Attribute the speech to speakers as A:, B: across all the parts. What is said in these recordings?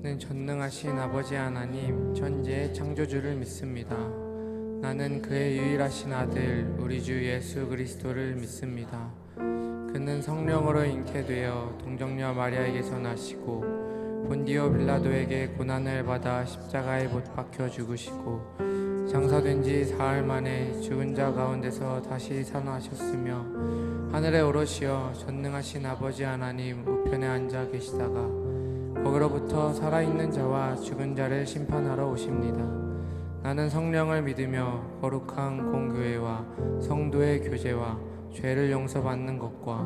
A: 그는 전능하신 아버지 하나님 천지의 창조주를 믿습니다. 나는 그의 유일하신 아들 우리 주 예수 그리스도를 믿습니다. 그는 성령으로 잉태되어 동정녀 마리아에게서 나시고 본디오 빌라도에게 고난을 받아 십자가에 못 박혀 죽으시고 장사된 지 사흘 만에 죽은 자 가운데서 다시 살아나셨으며 하늘에 오르시어 전능하신 아버지 하나님 우편에 앉아 계시다가 거기로부터 살아있는 자와 죽은 자를 심판하러 오십니다. 나는 성령을 믿으며 거룩한 공교회와 성도의 교제와 죄를 용서받는 것과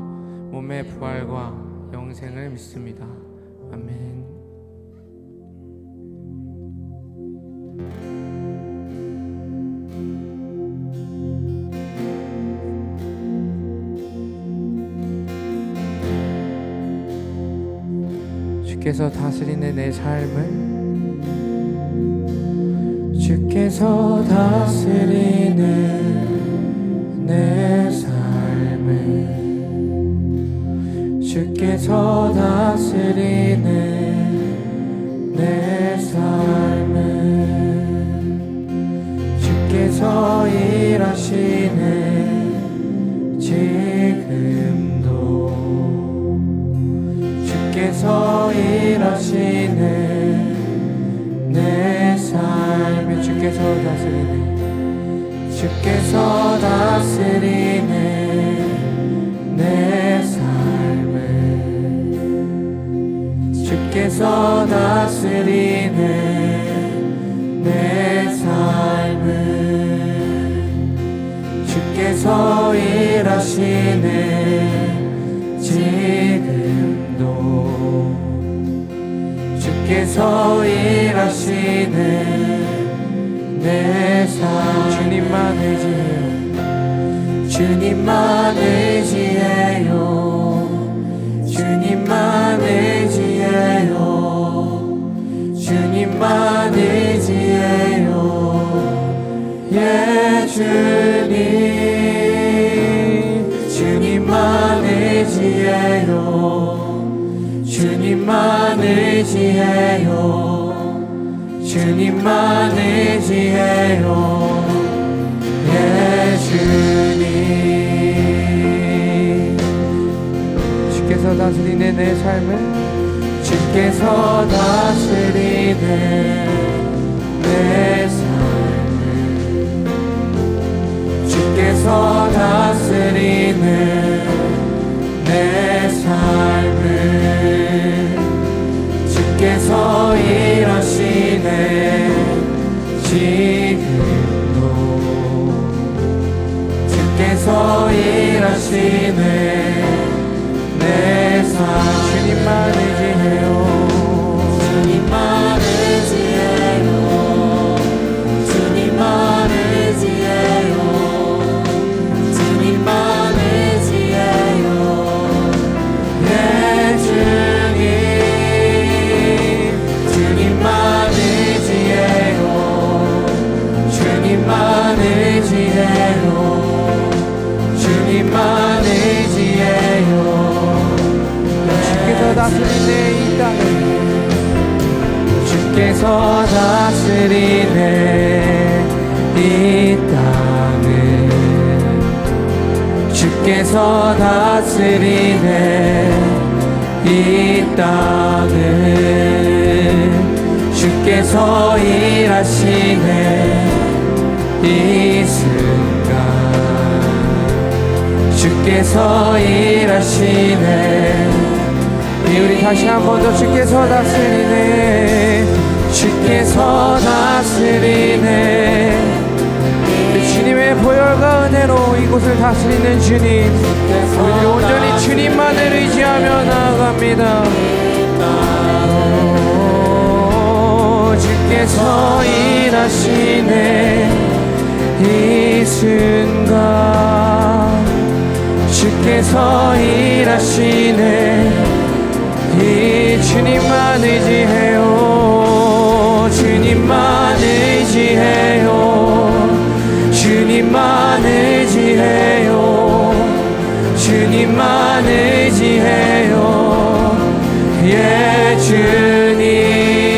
A: 몸의 부활과 영생을 믿습니다. 아멘. 주께서 다스리는 내 삶을 주께서 다스리는 내 삶을 주께서 다스리는 내 삶을 주께서 일하시는 지금도 주께서 일하시는 내 삶을 주께서 다스리는 내 삶을 주께서 다스리는 내 삶을 주께서 일하시는 지금도 주께서 일하시는 내 삶 주님만 의지해요 주님만 의지해요 주님만 의지해요 주님만 의지해요 예 주님만 의지해요 주님만 의지해요 주님만 의지해요 예 주님 주께서 다스리는 내 삶을 주께서 다스리는 내 삶을 주께서 다스리는 내 삶을 주께서 일하시네 지금도 주께서 일하시네 내 삶 주님만 의지해요 주님만 의지해요 주님만 의지해요 주님만 의지해요 예 주님 주님만 의지해요 주님만 의지해요 주님만 의지해요 주께서 다스리네 이 땅을 주께서 다스리네 이 땅을 주께서 다스리네 이 땅을 주께서 일하시네 이 순간 주께서 일하시네 우리 다시 한 번 더 주께서 다스리네 주께서 다스리네 주님의 보혈과 은혜로 이곳을 다스리는 주님 우리 온전히 주님만을 의지하며 나아갑니다 주께서 일하시네 이 순간 주께서 일하시네 이 주님만 의지해요 주님만 의지해요 주님만 의지해요 주님만 의지해요 예 주님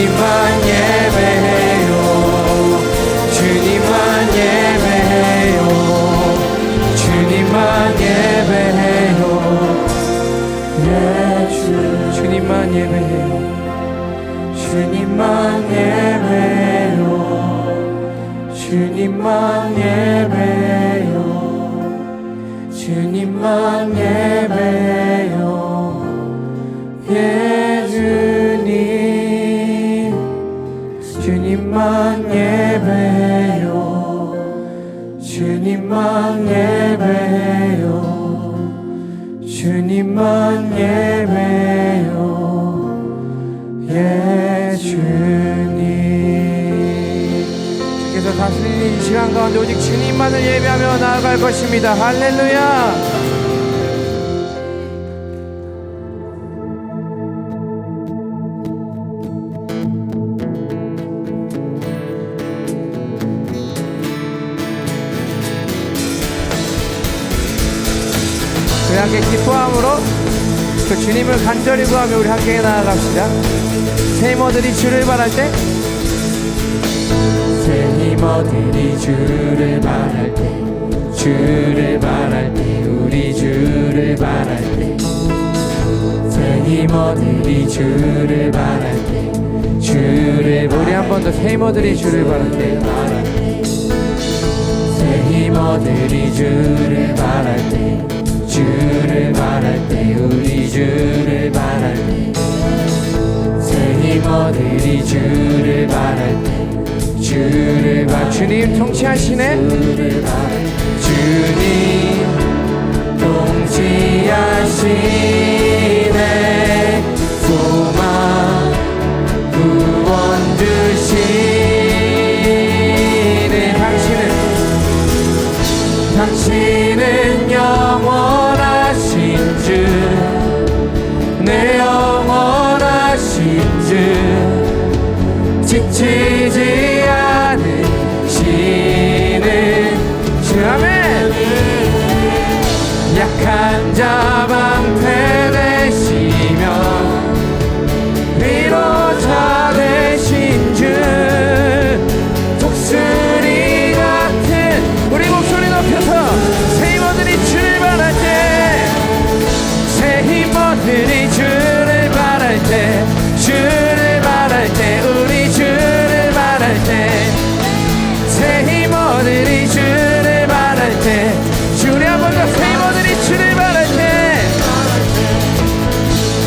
A: 주님만 예배해요. 주님만 예배해요. 주님만 예배해요. 주님만 예배해요. 주님만 예배해요. 주님만 예배해요. 주님만 예배해요. 예 주님. 주님만 예배해요. 주님만 예배해요. 주님만 예배해요. 예 주님. 주께서 다스리는 이 시간 가운데 오직 주님만을 예배하며 나아갈 것입니다. 할렐루야. 우리 함께 기뻐함으로 그 주님을 간절히 구하며 우리 함께 나아갑시다. 새 힘어들이 주를 바랄 때, 새 힘어들이 주를 바랄 때, 주를 바랄 때, 우리 주를 바랄 때, 새 힘어들이 주를 바랄 때, 주를 우리 한 번 더 새 힘어들이 주를 바랄 때, 새 힘어들이 주를 바랄 때, 주를 바랄 때, 우리 주를 바랄 때, 새 힘어들이 주를 바랄 때, 주를 바랄 때, 주님 통치하시네. 주님 통치하시네. 소망 구원 주시네. 당신은 영원하신 주, 내 영원하신 주, 지치지 않으시는 주. 아멘. 약한 자 방패 되시며 위로자 되신 주, 독수리 같은 우리 목소리 높여서 새 힘어들이 주를 바랄 때, 새 힘어들이 주를 바랄 때, 주를 바랄 때, 우리 주를 바랄 때, 새 힘어들이 주를 바랄 때, 주리 한 번 더 새 힘어들이 주를 바랄 때,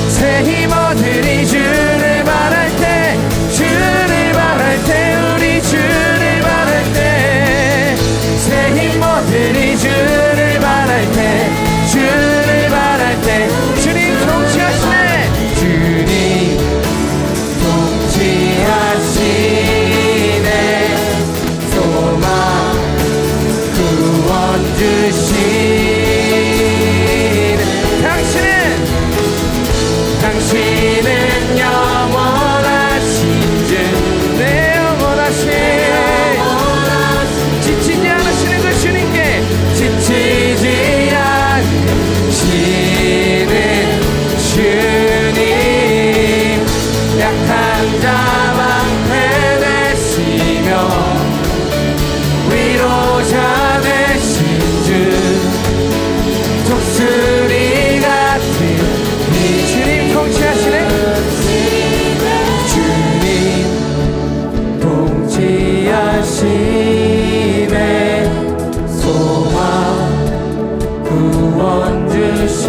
A: 새 힘어들이 주를 바랄 때, 주를 바랄 때, 우리 주를 바랄 때, 새 힘어들이 주를 바랄 때, 주를 바랄 때, 주님 통치하시네. 주님 통치하시네. 소망 구원 주시네. 당신은 영원하신 주, 내 영원하신, 지치지 않으시는 그 주님께, 지치지 않으시는 주님, 약한 자 방패 되시며 위로자 되신 주, 독수리 같은 주님 통치하시네. 주님 통치하시네. 소망 구원 주시.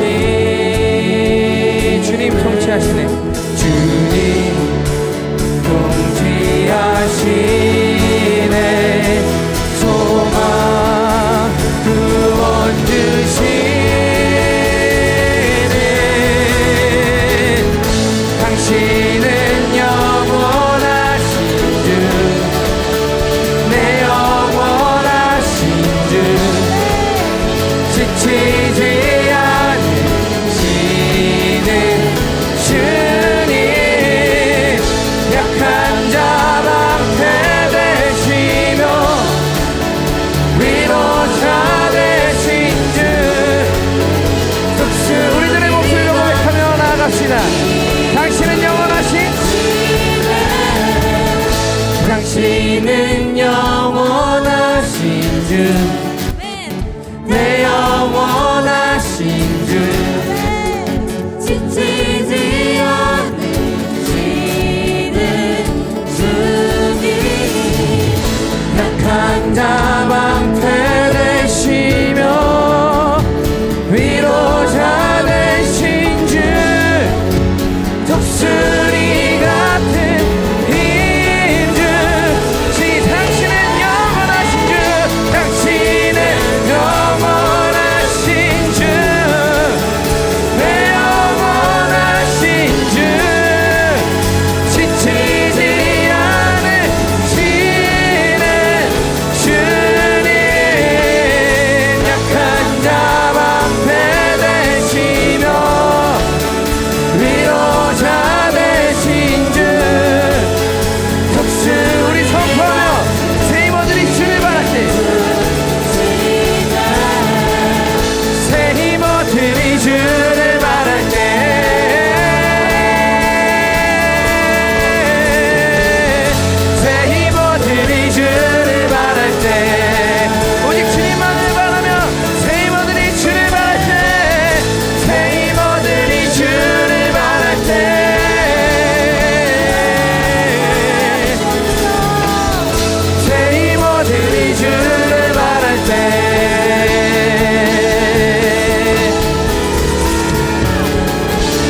A: 주님 통치하시네. 주님 통치하시네. 소망 구원 주시네. 당신은 영원하신 주, 내 당신은 영원하신 주, 내 영원하신 주, 지치지 않으시는 주님, 약한 자 방패 되시며 위로자 되신 주, 독수리 같은 힘주, 당신은 영원하신 주, 당신은 영원하신 주, 내 영원하신 주, 지치지 않으시는 주님, 약한 자 방패 되시며 위로자 되신 주, 독수리 선포하며 새 힘어들이 주를 바랄 때, 새 힘어들이 주를 바랄 때, 새 힘어들이 주를 바랄 때, 오직 주님만을 바라며 새 힘어들이 주를 바랄 때, 새 힘어들이 주를 바랄 때, 새 힘어들이 주를 바랄 때,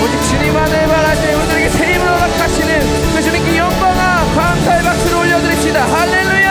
A: 오직 주님만을 바랄 때 우리들에게 새 힘을 허락하시는 그 주님께 영광과 감사의 박수를 올려드립시다. 할렐루야.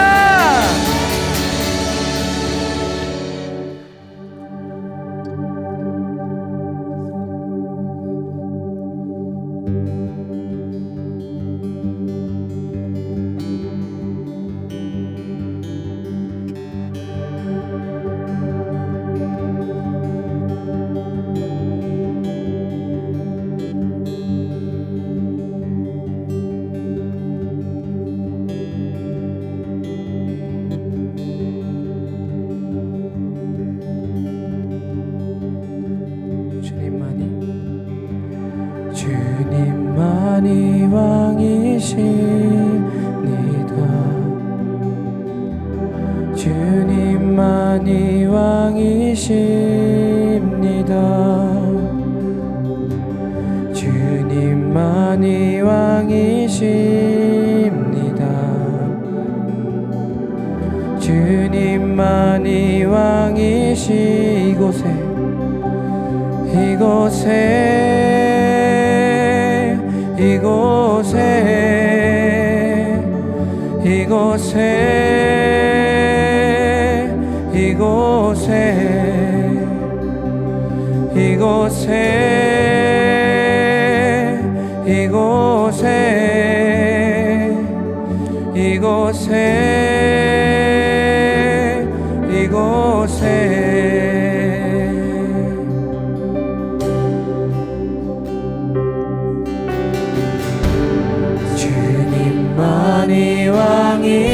A: 주님만이 왕이십니다. 주님만이 왕이십니다. 주님만이 왕이십니다. 주님만이 왕이시 주님만이 왕이십니다.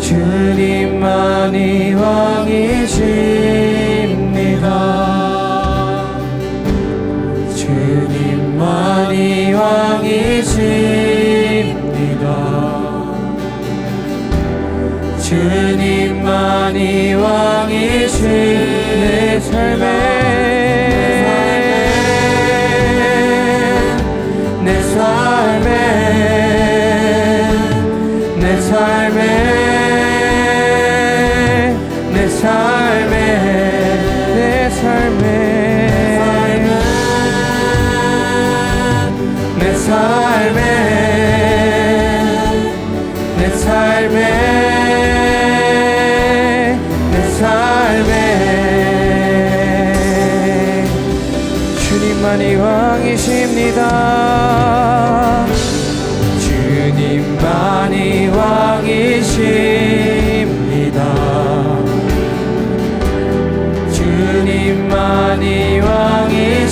A: 주님만이 왕이십니다. 주님만이 왕이십니다. 주님만이 왕이신 내 삶에, 내 삶에, 내 삶에, 내 삶에, 내 삶에, 내 삶에, 내 삶에, 주님만이 왕이십니다. 주님만이 왕이십니다. 주님만이 왕이십니다.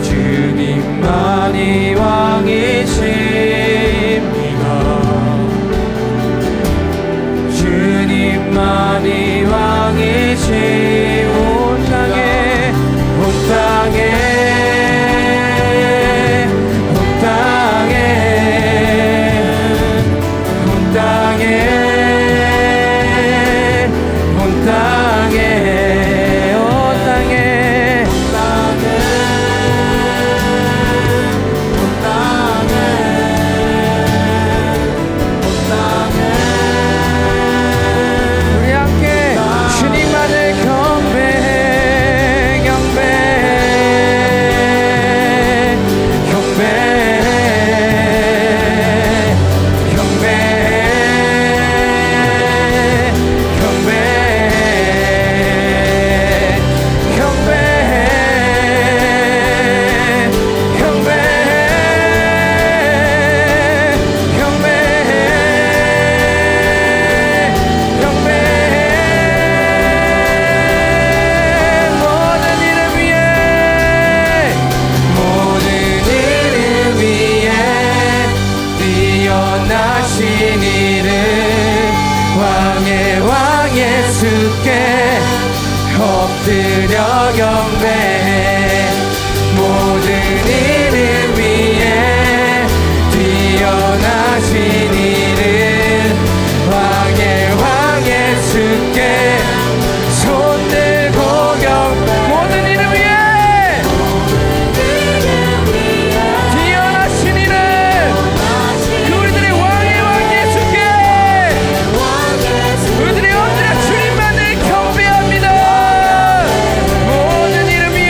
A: 주님만이 왕이십니다. 주님만이 왕이십니다. 온 땅에 경배해 모든 이름 위에 뛰어나신 이름 왕의 왕 예수께 손 들고 경배 모든 이름 위에 뛰어나신 이름 그 우리들의 왕의 왕 예수께 우리들이 엎드려 주님만을 경배합니다. 모든 이름 위에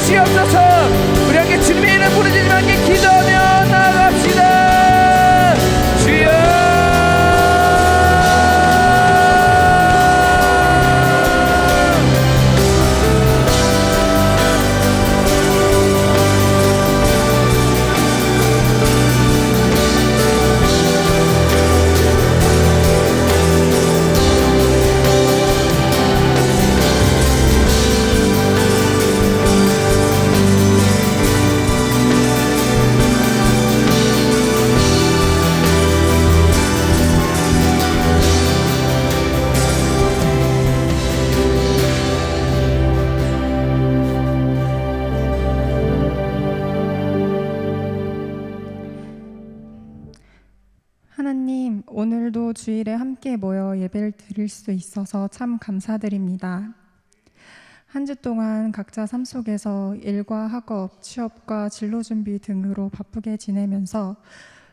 B: 주시옵소서. 우리 함께 주님의 이름 부르짖으며 함께 기도하며 나아갑시다. 주여.
C: 하나님, 오늘도 주일에 함께 모여 예배를 드릴 수 있어서 참 감사드립니다. 한 주 동안 각자 삶 속에서 일과 학업, 취업과 진로 준비 등으로 바쁘게 지내면서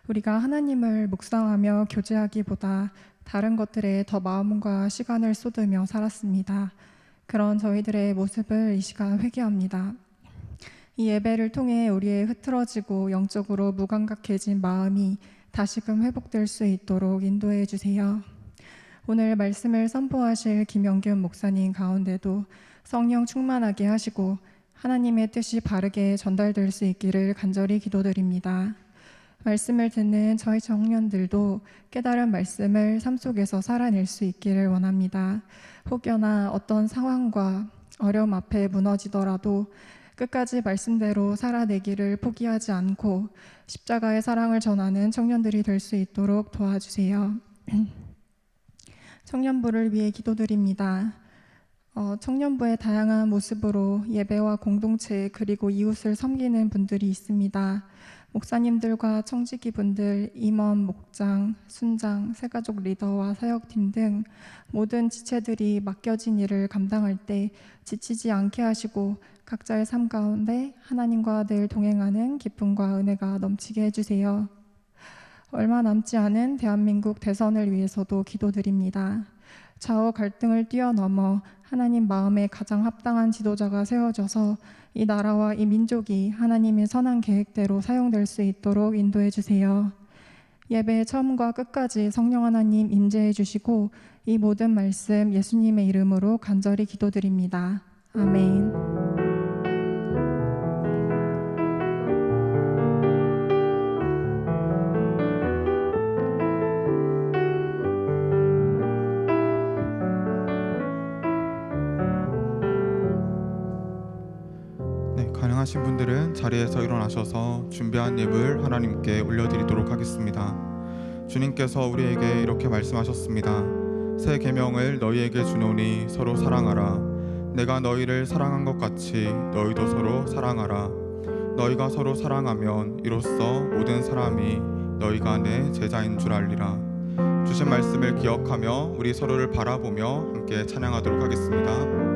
C: 우리가 하나님을 묵상하며 교제하기보다 다른 것들에 더 마음과 시간을 쏟으며 살았습니다. 그런 저희들의 모습을 이 시간 회개합니다. 이 예배를 통해 우리의 흐트러지고 영적으로 무감각해진 마음이 다시금 회복될 수 있도록 인도해 주세요. 오늘 말씀을 선포하실 김영균 목사님 가운데도 성령 충만하게 하시고 하나님의 뜻이 바르게 전달될 수 있기를 간절히 기도드립니다. 말씀을 듣는 저희 청년들도 깨달은 말씀을 삶 속에서 살아낼 수 있기를 원합니다. 혹여나 어떤 상황과 어려움 앞에 무너지더라도 끝까지 말씀대로 살아내기를 포기하지 않고 십자가의 사랑을 전하는 청년들이 될 수 있도록 도와주세요. 청년부를 위해 기도드립니다. 청년부의 다양한 모습으로 예배와 공동체 그리고 이웃을 섬기는 분들이 있습니다. 목사님들과 청지기분들, 임원, 목장, 순장, 새가족 리더와 사역팀 등 모든 지체들이 맡겨진 일을 감당할 때 지치지 않게 하시고 각자의 삶 가운데 하나님과 늘 동행하는 기쁨과 은혜가 넘치게 해주세요. 얼마 남지 않은 대한민국 대선을 위해서도 기도드립니다. 좌우 갈등을 뛰어넘어 하나님 마음에 가장 합당한 지도자가 세워져서 이 나라와 이 민족이 하나님의 선한 계획대로 사용될 수 있도록 인도해 주세요. 예배의 처음과 끝까지 성령 하나님 임재해 주시고 이 모든 말씀 예수님의 이름으로 간절히 기도드립니다. 아멘.
D: 가능하신 분들은 자리에서 일어나셔서 준비한 예물 하나님께 올려드리도록 하겠습니다. 주님께서 우리에게 이렇게 말씀하셨습니다. 새 계명을 너희에게 주노니 서로 사랑하라. 내가 너희를 사랑한 것 같이 너희도 서로 사랑하라. 너희가 서로 사랑하면 이로써 모든 사람이 너희가 내 제자인 줄 알리라. 주신 말씀을 기억하며 우리 서로를 바라보며 함께 찬양하도록 하겠습니다.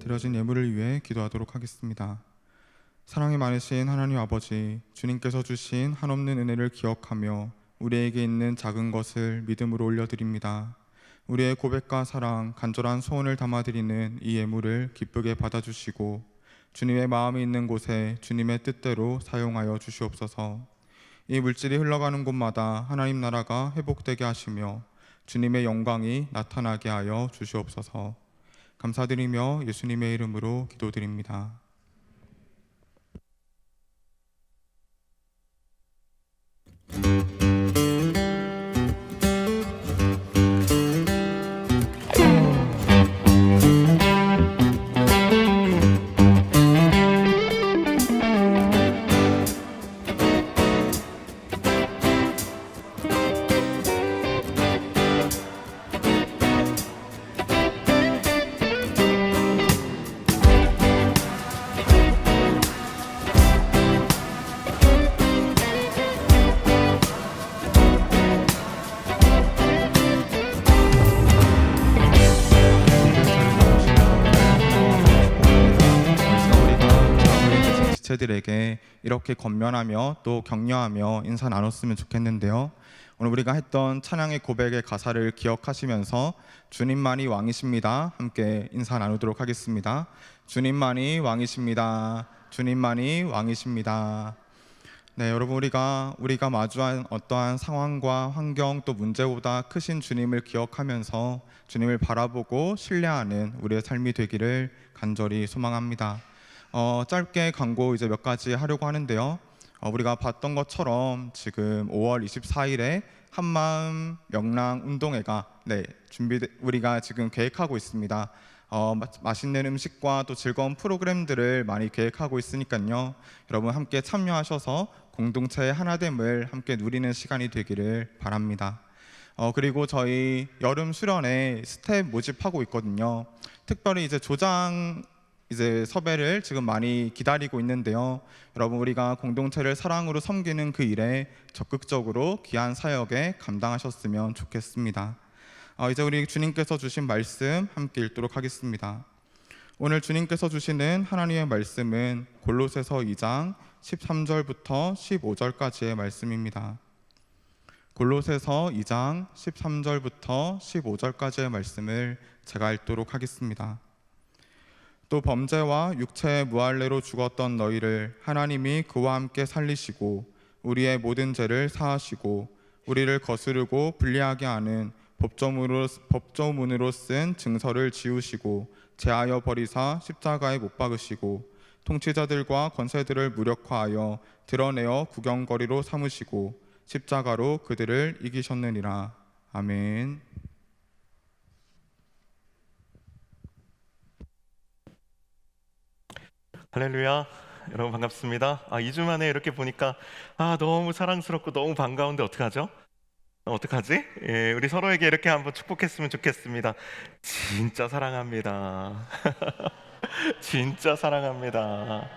D: 드려진 예물을 위해 기도하도록 하겠습니다. 사랑이 많으신 하나님 아버지, 주님께서 주신 한없는 은혜를 기억하며 우리에게 있는 작은 것을 믿음으로 올려드립니다. 우리의 고백과 사랑, 간절한 소원을 담아드리는 이 예물을 기쁘게 받아주시고 주님의 마음이 있는 곳에 주님의 뜻대로 사용하여 주시옵소서. 이 물질이 흘러가는 곳마다 하나님 나라가 회복되게 하시며 주님의 영광이 나타나게 하여 주시옵소서. 감사드리며 예수님의 이름으로 기도드립니다. 지체들에게 이렇게 권면하며 또 격려하며 인사 나눴으면 좋겠는데요. 오늘 우리가 했던 찬양의 고백의 가사를 기억하시면서 주님만이 왕이십니다. 함께 인사 나누도록 하겠습니다. 주님만이 왕이십니다. 주님만이 왕이십니다. 네, 여러분 우리가 마주한 어떠한 상황과 환경 또 문제보다 크신 주님을 기억하면서 주님을 바라보고 신뢰하는 우리의 삶이 되기를 간절히 소망합니다. 짧게 광고 이제 몇 가지 하려고 하는데요. 우리가 봤던 것처럼 지금 5월 24일에 한마음 명랑 운동회가 우리가 지금 계획하고 있습니다. 맛있는 음식과 또 즐거운 프로그램들을 많이 계획하고 있으니까요. 여러분 함께 참여하셔서 공동체의 하나됨을 함께 누리는 시간이 되기를 바랍니다. 그리고 저희 여름 수련회 스텝 모집하고 있거든요. 특별히 이제 조장 섭외를 지금 많이 기다리고 있는데요. 여러분 우리가 공동체를 사랑으로 섬기는 그 일에 적극적으로 귀한 사역에 감당하셨으면 좋겠습니다. 이제 우리 주님께서 주신 말씀 함께 읽도록 하겠습니다. 오늘 주님께서 주시는 하나님의 말씀은 골로새서 2장 13절부터 15절까지의 말씀입니다. 골로새서 2장 13절부터 15절까지의 말씀을 제가 읽도록 하겠습니다. 또 범죄와 육체의 무할례로 죽었던 너희를 하나님이 그와 함께 살리시고 우리의 모든 죄를 사하시고 우리를 거스르고 불리하게 하는 법조문으로 쓴 증서를 지우시고 제하여 버리사 십자가에 못 박으시고 통치자들과 권세들을 무력화하여 드러내어 구경거리로 삼으시고 십자가로 그들을 이기셨느니라. 아멘.
E: 할렐루야. 여러분 반갑습니다. 2주 만에 이렇게 보니까 너무 사랑스럽고 너무 반가운데 어떡하죠? 어떡하지? 우리 서로에게 이렇게 한번 축복했으면 좋겠습니다. 진짜 사랑합니다. 진짜 사랑합니다.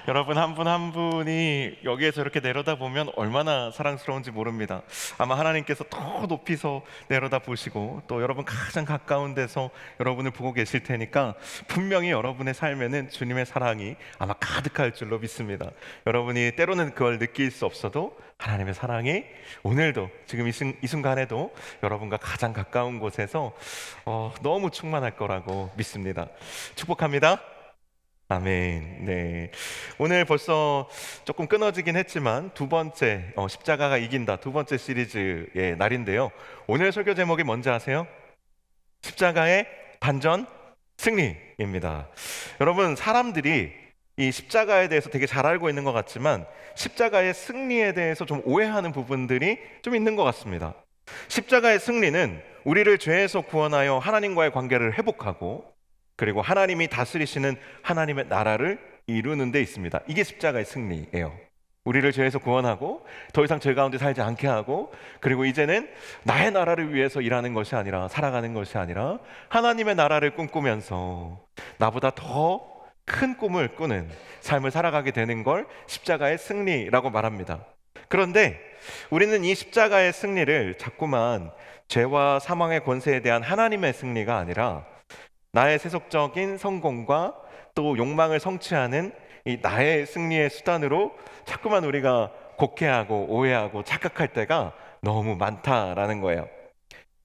E: 여러분 한 분 한 분이 여기에서 이렇게 내려다보면 얼마나 사랑스러운지 모릅니다. 아마 하나님께서 더 높이서 내려다 보시고 또 여러분 가장 가까운 데서 여러분을 보고 계실 테니까 분명히 여러분의 삶에는 주님의 사랑이 아마 가득할 줄로 믿습니다. 여러분이 때로는 그걸 느낄 수 없어도 하나님의 사랑이 오늘도 지금 이 순간에도 여러분과 가장 가까운 곳에서 너무 충만할 거라고 믿습니다. 축복합니다. 아멘. 네. 오늘 벌써 조금 끊어지긴 했지만 두 번째 십자가가 이긴다 두 번째 시리즈의 날인데요. 오늘 설교 제목이 뭔지 아세요? 십자가의 반전 승리입니다. 여러분 사람들이 이 십자가에 대해서 되게 잘 알고 있는 것 같지만 십자가의 승리에 대해서 좀 오해하는 부분들이 좀 있는 것 같습니다. 십자가의 승리는 우리를 죄에서 구원하여 하나님과의 관계를 회복하고 그리고 하나님이 다스리시는 하나님의 나라를 이루는 데 있습니다. 이게 십자가의 승리예요. 우리를 죄에서 구원하고 더 이상 죄 가운데 살지 않게 하고 그리고 이제는 나의 나라를 위해서 일하는 것이 아니라 살아가는 것이 아니라 하나님의 나라를 꿈꾸면서 나보다 더 큰 꿈을 꾸는 삶을 살아가게 되는 걸 십자가의 승리라고 말합니다. 그런데 우리는 이 십자가의 승리를 자꾸만 죄와 사망의 권세에 대한 하나님의 승리가 아니라 나의 세속적인 성공과 또 욕망을 성취하는 이 나의 승리의 수단으로 자꾸만 우리가 곡해하고 오해하고 착각할 때가 너무 많다라는 거예요.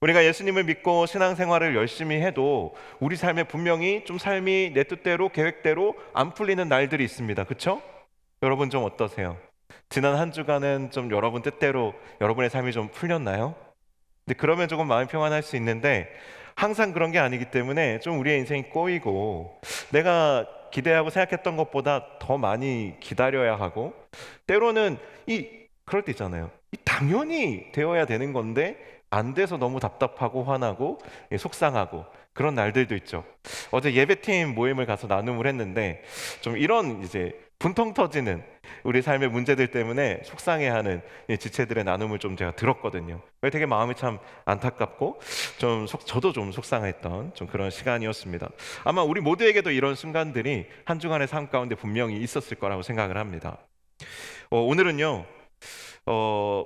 E: 우리가 예수님을 믿고 신앙생활을 열심히 해도 우리 삶에 분명히 좀 삶이 내 뜻대로 계획대로 안 풀리는 날들이 있습니다. 그렇죠? 여러분 좀 어떠세요? 지난 한 주간은 좀 여러분 뜻대로 여러분의 삶이 좀 풀렸나요? 근데 그러면 조금 마음 평안할 수 있는데 항상 그런 게 아니기 때문에 좀 우리의 인생이 꼬이고 내가 기대하고 생각했던 것보다 더 많이 기다려야 하고, 때로는 그럴 때 있잖아요. 당연히 되어야 되는 건데 안 돼서 너무 답답하고 화나고 속상하고 그런 날들도 있죠. 어제 예배팀 모임을 가서 나눔을 했는데 좀 이런 이제 분통 터지는 우리 삶의 문제들 때문에 속상해하는 지체들의 나눔을 좀 제가 들었거든요. 되게 마음이 참 안타깝고 저도 좀 속상했던 좀 그런 시간이었습니다. 아마 우리 모두에게도 이런 순간들이 한 주간의 삶 가운데 분명히 있었을 거라고 생각을 합니다. 오늘은요,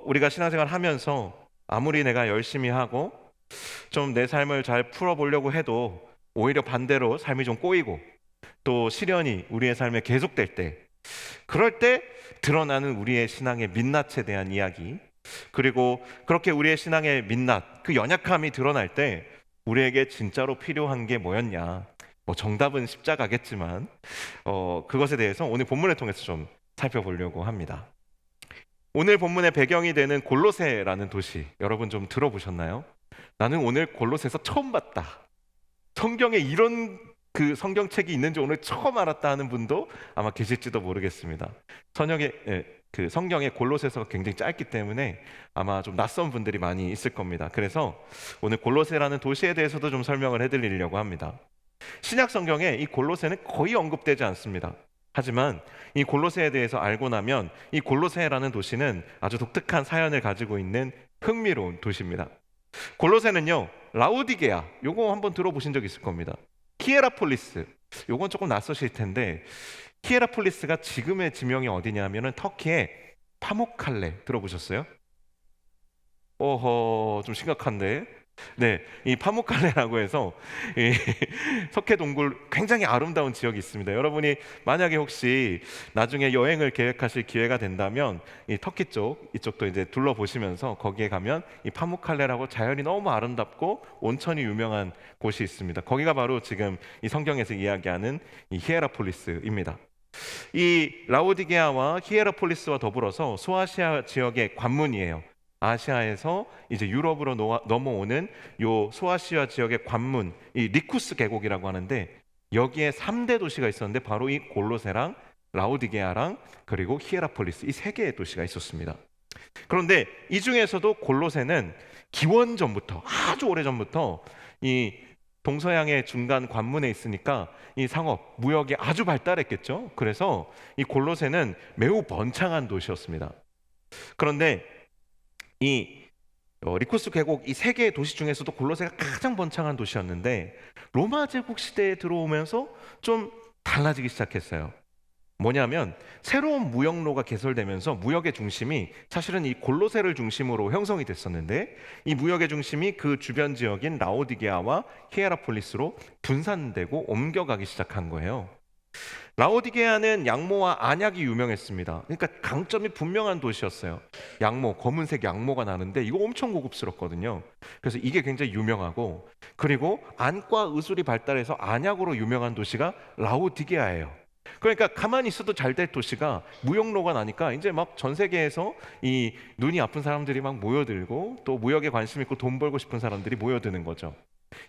E: 우리가 신앙생활 하면서 아무리 내가 열심히 하고 좀 내 삶을 잘 풀어보려고 해도 오히려 반대로 삶이 좀 꼬이고 또 시련이 우리의 삶에 계속될 때, 그럴 때 드러나는 우리의 신앙의 민낯에 대한 이야기, 그리고 그렇게 우리의 신앙의 민낯, 그 연약함이 드러날 때 우리에게 진짜로 필요한 게 뭐였냐, 정답은 십자가겠지만 그것에 대해서 오늘 본문을 통해서 좀 살펴보려고 합니다. 오늘 본문의 배경이 되는 골로새라는 도시, 여러분 좀 들어보셨나요? 나는 오늘 골로새에서 처음 봤다, 성경에 이런 그 성경책이 있는지 오늘 처음 알았다 하는 분도 아마 계실지도 모르겠습니다. 그 성경의 골로새서가 굉장히 짧기 때문에 아마 좀 낯선 분들이 많이 있을 겁니다. 그래서 오늘 골로새라는 도시에 대해서도 좀 설명을 해드리려고 합니다. 신약 성경에 이 골로새는 거의 언급되지 않습니다. 하지만 이 골로새에 대해서 알고 나면 이 골로새라는 도시는 아주 독특한 사연을 가지고 있는 흥미로운 도시입니다. 골로새는요, 라오디게아, 요거 한번 들어보신 적 있을 겁니다. 히에라폴리스, 요건 조금 낯서실 텐데, 히에라폴리스가 지금의 지명이 어디냐면은 터키의 파묵칼레, 들어보셨어요? 좀 심각한데. 네, 이 파묵칼레라고 해서 이 석회 동굴 굉장히 아름다운 지역이 있습니다. 여러분이 만약에 혹시 나중에 여행을 계획하실 기회가 된다면 이 터키 이쪽도 이제 둘러보시면서 거기에 가면 이 파묵칼레라고 자연이 너무 아름답고 온천이 유명한 곳이 있습니다. 거기가 바로 지금 이 성경에서 이야기하는 이 히에라폴리스입니다. 이 라오디게아와 히에라폴리스와 더불어서 소아시아 지역의 관문이에요. 아시아에서 이제 유럽으로 넘어오는 요 소아시아 지역의 관문, 이 리쿠스 계곡이라고 하는데, 여기에 3대 도시가 있었는데 바로 이 골로새랑 라오디게아랑 그리고 히에라폴리스, 이 3개의 도시가 있었습니다. 그런데 이 중에서도 골로새는 기원전부터, 아주 오래전부터 이 동서양의 중간 관문에 있으니까 이 상업, 무역이 아주 발달했겠죠. 그래서 이 골로새는 매우 번창한 도시였습니다. 그런데 이 리쿠스 계곡, 이 3개의 도시 중에서도 골로새가 가장 번창한 도시였는데, 로마 제국 시대에 들어오면서 좀 달라지기 시작했어요. 뭐냐면 새로운 무역로가 개설되면서 무역의 중심이 사실은 이 골로새를 중심으로 형성이 됐었는데, 이 무역의 중심이 그 주변 지역인 라오디게아와 히에라폴리스로 분산되고 옮겨가기 시작한 거예요. 라오디게아는 양모와 안약이 유명했습니다. 그러니까 강점이 분명한 도시였어요. 양모, 검은색 양모가 나는데 이거 엄청 고급스럽거든요. 그래서 이게 굉장히 유명하고, 그리고 안과 의술이 발달해서 안약으로 유명한 도시가 라오디게아예요. 그러니까 가만히 있어도 잘 될 도시가 무역로가 나니까 이제 막 전 세계에서 이 눈이 아픈 사람들이 막 모여들고, 또 무역에 관심 있고 돈 벌고 싶은 사람들이 모여드는 거죠.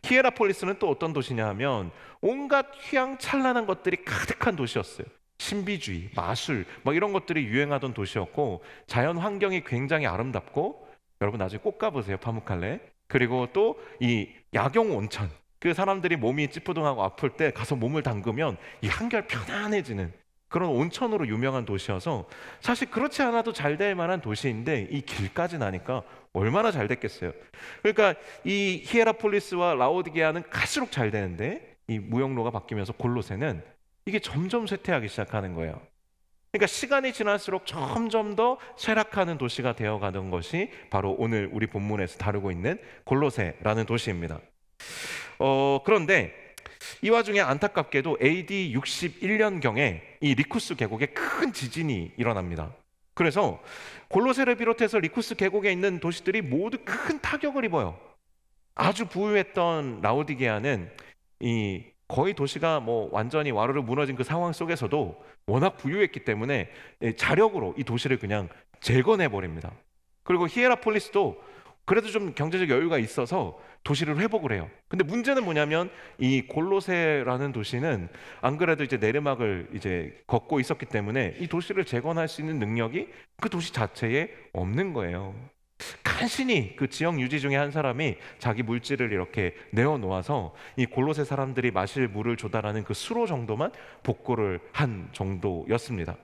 E: 히에라폴리스는 또 어떤 도시냐 하면 온갖 휘황찬란한 것들이 가득한 도시였어요. 신비주의, 마술 막 이런 것들이 유행하던 도시였고, 자연 환경이 굉장히 아름답고, 여러분 나중에 꼭 가보세요, 파묵칼레. 그리고 또 이 약용 온천, 그 사람들이 몸이 찌뿌둥하고 아플 때 가서 몸을 담그면 이 한결 편안해지는 그런 온천으로 유명한 도시여서 사실 그렇지 않아도 잘 될 만한 도시인데, 이 길까지 나니까 얼마나 잘 됐겠어요. 그러니까 이 히에라폴리스와 라오디게아는 갈수록 잘 되는데, 이 무역로가 바뀌면서 골로새는 이게 점점 쇠퇴하기 시작하는 거예요. 그러니까 시간이 지날수록 점점 더 쇠락하는 도시가 되어가던 것이 바로 오늘 우리 본문에서 다루고 있는 골로새라는 도시입니다. 그런데 이 와중에 안타깝게도 AD 61년경에 이 리쿠스 계곡에 큰 지진이 일어납니다. 그래서 골로새를 비롯해서 리쿠스 계곡에 있는 도시들이 모두 큰 타격을 입어요. 아주 부유했던 라오디게아는 이 거의 도시가 완전히 와르르 무너진 그 상황 속에서도 워낙 부유했기 때문에 자력으로 이 도시를 그냥 재건해 버립니다. 그리고 히에라폴리스도
B: 그래도 좀 경제적 여유가 있어서 도시를 회복을 해요. 근데 문제는 뭐냐면 이 골로새라는 도시는 안 그래도 이제 내리막을 이제 걷고 있었기 때문에 이 도시를 재건할 수 있는 능력이 그 도시 자체에 없는 거예요. 간신히 그 지역 유지 중에 한 사람이 자기 물질을 이렇게 내어 놓아서 이 골로새 사람들이 마실 물을 조달하는 그 수로 정도만 복구를 한 정도였습니다.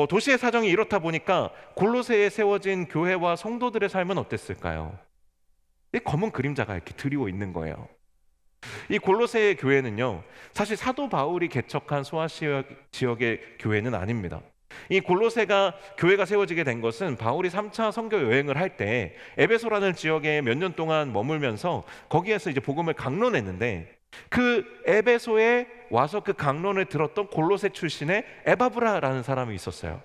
B: 도시의 사정이 이렇다 보니까 골로새에 세워진 교회와 성도들의 삶은 어땠을까요? 이 검은 그림자가 이렇게 드리워 있는 거예요. 이 골로새 교회는요, 사실 사도 바울이 개척한 소아 지역의 교회는 아닙니다. 이 골로새가 교회가 세워지게 된 것은 바울이 3차 선교 여행을 할 때 에베소라는 지역에 몇 년 동안 머물면서 거기에서 이제 복음을 강론했는데, 그 에베소에 와서 그 강론을 들었던 골로새 출신의 에바브라라는 사람이 있었어요.